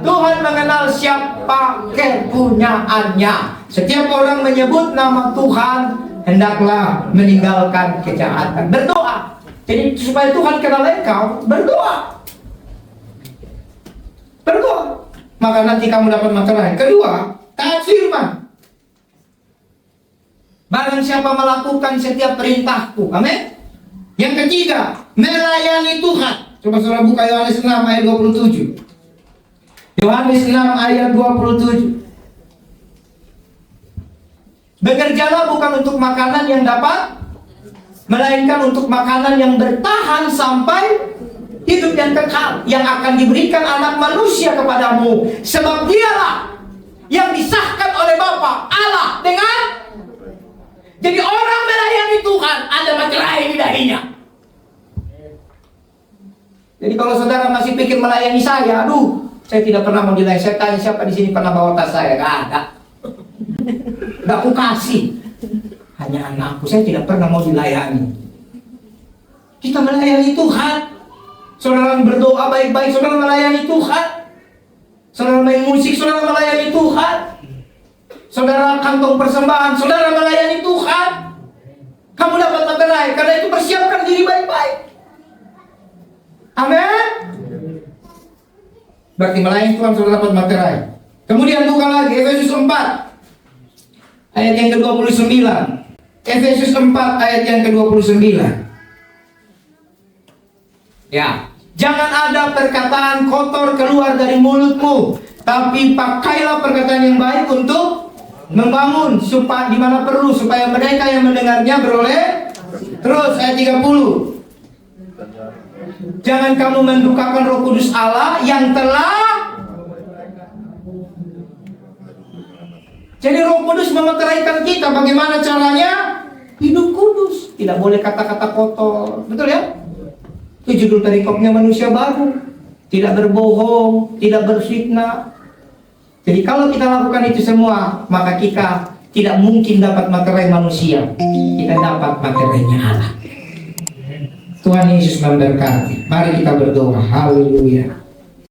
Tuhan mengenal siapa kepunyaannya. Setiap orang menyebut nama Tuhan, hendaklah meninggalkan kejahatan. Berdoa. Jadi supaya Tuhan kenal engkau, berdoa. Berdoa. Maka nanti kamu dapat materi. Kedua, taat firman. Barang siapa melakukan setiap perintahku. Amin. Yang ketiga, melayani Tuhan. Coba saudara buka Yohanes 6 ayat 27. Yohanes 6 ayat 27. Bekerjalah bukan untuk makanan yang dapat, melainkan untuk makanan yang bertahan sampai hidup yang kekal, yang akan diberikan anak manusia kepadamu. Sebab dialah yang disahkan oleh Bapa Allah dengan. Jadi orang melayani Tuhan ada materai di dahinya. Jadi kalau saudara masih pikir melayani saya, aduh, saya tidak pernah mau dilayani. Saya tanya siapa di sini pernah bawa tas saya? Gak ada. Gak aku kasih. Hanya anakku, saya tidak pernah mau dilayani. Kita melayani Tuhan. Saudara berdoa baik-baik, saudara melayani Tuhan. Saudara main musik, saudara melayani Tuhan. Saudara kantong persembahan, saudara melayani Tuhan. Kamu dapat materai, karena itu persiapkan diri baik-baik. Amin. Berarti melayani Tuhan saudara dapat materai. Kemudian buka lagi Efesus 4 ayat yang ke-29. Efesus 4 ayat yang ke-29. Ya, jangan ada perkataan kotor keluar dari mulutmu, tapi pakailah perkataan yang baik untuk membangun, supaya di mana perlu, supaya mereka yang mendengarnya beroleh. Terus ayat 30. Jangan kamu mendukakan Roh Kudus Allah yang telah. Jadi Roh Kudus memeteraikan kita. Bagaimana caranya? Hidup tidak boleh kata-kata kotor. Betul ya? Itu judul perikopnya, manusia baru. Tidak berbohong, tidak berfitnah. Jadi kalau kita lakukan itu semua, maka kita tidak mungkin dapat materai manusia. Kita dapat materainya Allah. Tuhan Yesus memberkati. Mari kita berdoa. Haleluya.